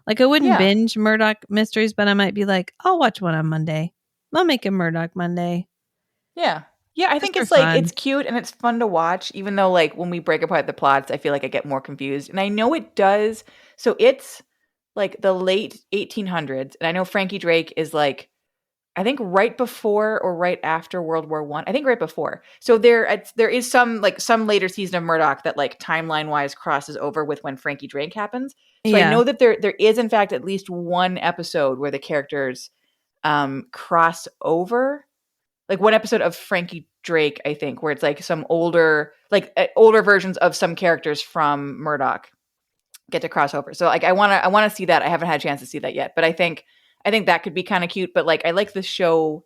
Like I wouldn't Yeah. binge Murdoch Mysteries, but I might be like, I'll watch one on Monday. I'll make a Murdoch Monday. Yeah. Yeah, I think for it's like fun. it's cute and it's fun to watch, even though like when we break apart the plots, I feel like I get more confused. And I know it does. So it's like the late 1800s, and I know Frankie Drake is like I think right before or right after World War One. I think right before. So there is some later season of Murdoch that like timeline wise crosses over with when Frankie Drake happens. So I know that there is in fact at least one episode where the characters cross over. Like one episode of Frankie Drake, I think, where it's like some older versions of some characters from Murdoch get to cross over. So like I want to see that. I haven't had a chance to see that yet, but I think that could be kind of cute. But like I like the show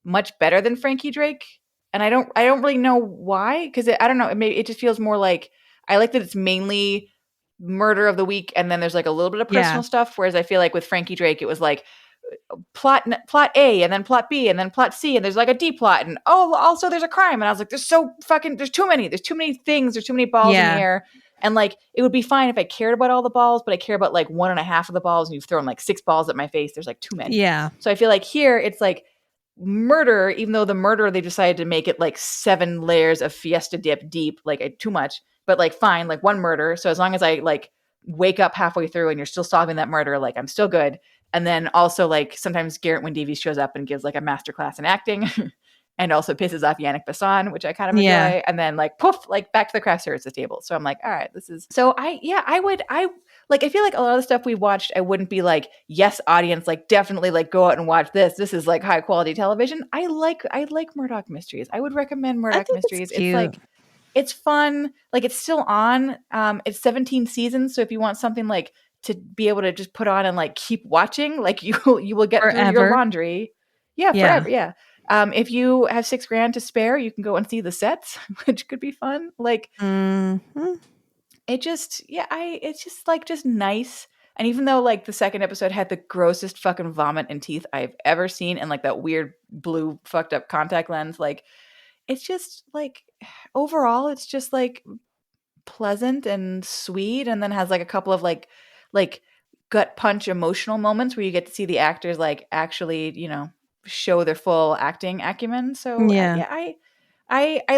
much better than Frankie Drake, and I don't really know why, because I don't know. It just feels more like I like that it's mainly murder of the week, and then there's like a little bit of personal stuff. Whereas I feel like with Frankie Drake, it was like plot A and then plot B and then plot C, and there's like a D plot, and also there's a crime, and I was like, there's too many things, there's too many balls in the air. And like it would be fine if I cared about all the balls, but I care about like 1.5 of the balls, and you've thrown like 6 balls at my face. There's like too many. Yeah. So I feel like here it's like murder, even though the murder they decided to make it like 7 layers of fiesta dip deep, like too much. But like fine, like one murder. So as long as I like wake up halfway through and you're still solving that murder, like I'm still good. And then also like sometimes Garrett Wynne Davies shows up and gives like a masterclass in acting. And also pisses off Yannick Besson, which I kind of enjoy. And then like poof, like back to the craft services table. So I'm like, all right, this is so I feel like a lot of the stuff we watched, I wouldn't be like, yes, audience, like definitely like go out and watch this. This is like high quality television. I like Murdoch Mysteries. I would recommend Murdoch Mysteries. It's like it's fun. Like it's still on. It's 17 seasons. So if you want something like to be able to just put on and like keep watching, like you will get through your laundry. Yeah, forever. Yeah. If you have $6,000 to spare, you can go and see the sets, which could be fun. Like, it's just like just nice. And even though like the second episode had the grossest fucking vomit and teeth I've ever seen, and like that weird blue fucked up contact lens, like it's just like overall, it's just like pleasant and sweet, and then has like a couple of like gut punch emotional moments where you get to see the actors like actually, show their full acting acumen. So I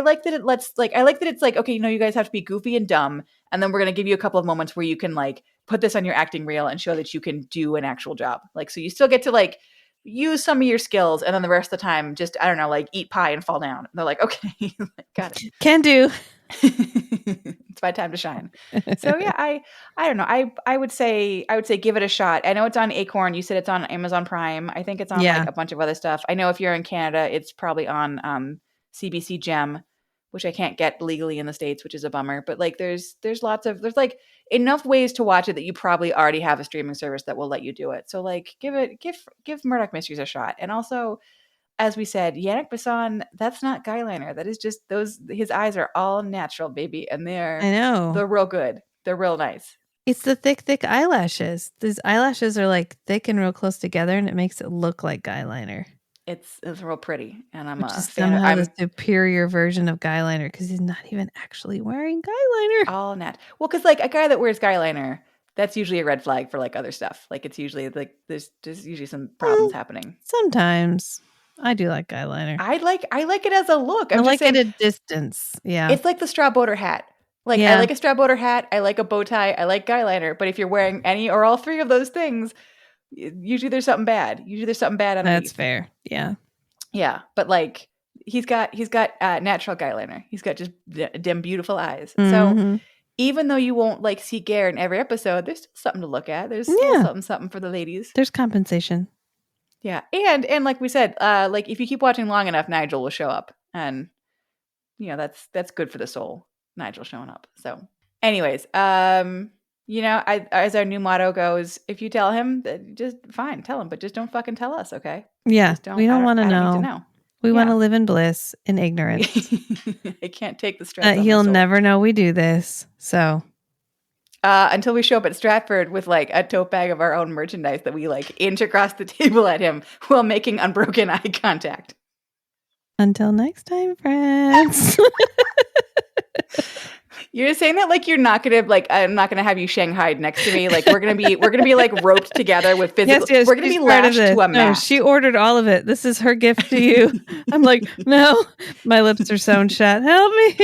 like that I like that it's like, okay, you guys have to be goofy and dumb, and then we're gonna give you a couple of moments where you can like put this on your acting reel and show that you can do an actual job. Like, so you still get to like use some of your skills, and then the rest of the time just I don't know, like eat pie and fall down. And they're like, okay, got it. Can do. It's my time to shine. So yeah, I don't know. I would say give it a shot. I know it's on Acorn. You said it's on Amazon Prime. I think it's on like a bunch of other stuff. I know if you're in Canada, it's probably on CBC Gem, which I can't get legally in the States, which is a bummer. But like there's like enough ways to watch it that you probably already have a streaming service that will let you do it. So like give Murdoch Mysteries a shot. And also, as we said, Yannick Besson, that's not guy liner. That is just his eyes are all natural, baby. And they're real good. They're real nice. It's the thick eyelashes. These eyelashes are like thick and real close together, and it makes it look like guy liner. It's real pretty. And I'm a fan. Somehow the superior version of guy liner, because he's not even actually wearing guy liner. All nat. Well, because like a guy that wears guy liner, that's usually a red flag for like other stuff. Like it's usually like there's usually some problems happening. Sometimes. I do like eyeliner. I like it as a look. I I'm like just saying, it at distance. Yeah. it's like the straw boater hat. Like I Yeah. like a straw boater hat. I like a bow tie. I like eyeliner. But if you're wearing any or all three of those things, usually there's something bad. Usually there's something bad underneath. That's fair. Yeah. Yeah, but like he's got natural eyeliner. He's got just them beautiful eyes. So Mhm. even though you won't like see Ger in every episode, there's still something to look at. There's still something for the ladies. There's compensation. Yeah, and like we said, like if you keep watching long enough, Nigel will show up, and that's good for the soul. Nigel showing up. So, anyways, as our new motto goes, if you tell him, just fine, tell him, but just don't fucking tell us, okay? Yeah. We don't want to I don't need to know. know. We want to live in bliss, in ignorance. I can't take the stress. He'll never know we do this. So. Until we show up at Stratford with like a tote bag of our own merchandise that we like inch across the table at him while making unbroken eye contact. Until next time, friends. You're saying that like you're not gonna like I'm not gonna have you shanghaied next to me. Like we're gonna be like roped together with physical. Yes, we're gonna be lashed to a mast. No, she ordered all of it. This is her gift to you. I'm like, no, my lips are sewn shut. Help me.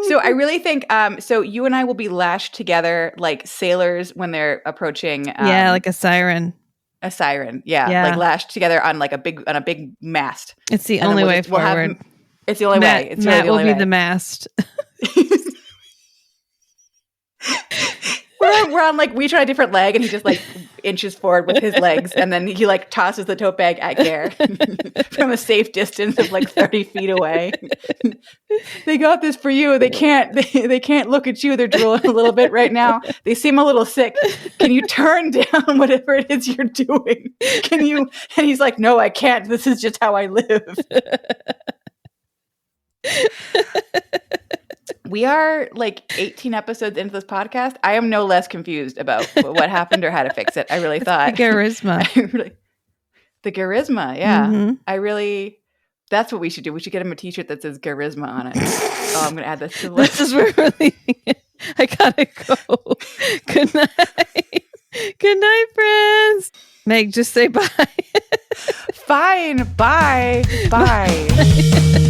So I really think so you and I will be lashed together like sailors when they're approaching like a siren. A siren. Yeah. Like lashed together on like a big mast. It's the only way forward. It's the only way. It's Matt really the only will be way. the mast. We're on like we try a different leg and he just like inches forward with his legs and then he like tosses the tote bag at Ger from a safe distance of like 30 feet away. They got this for you. They can't look at you. They're drooling a little bit right now. They seem a little sick. Can you turn down whatever it is you're doing? Can you? And he's like, no, I can't. This is just how I live. We are like 18 episodes into this podcast. I am no less confused about what happened or how to fix it. I really thought the charisma. The charisma, yeah. Mm-hmm. That's what we should do. We should get him a t-shirt that says charisma on it. Oh, I'm going to add this to the list. This is where we're leaving it. I gotta go. Good night. Good night, friends. Meg, just say bye. Fine. Bye. Bye.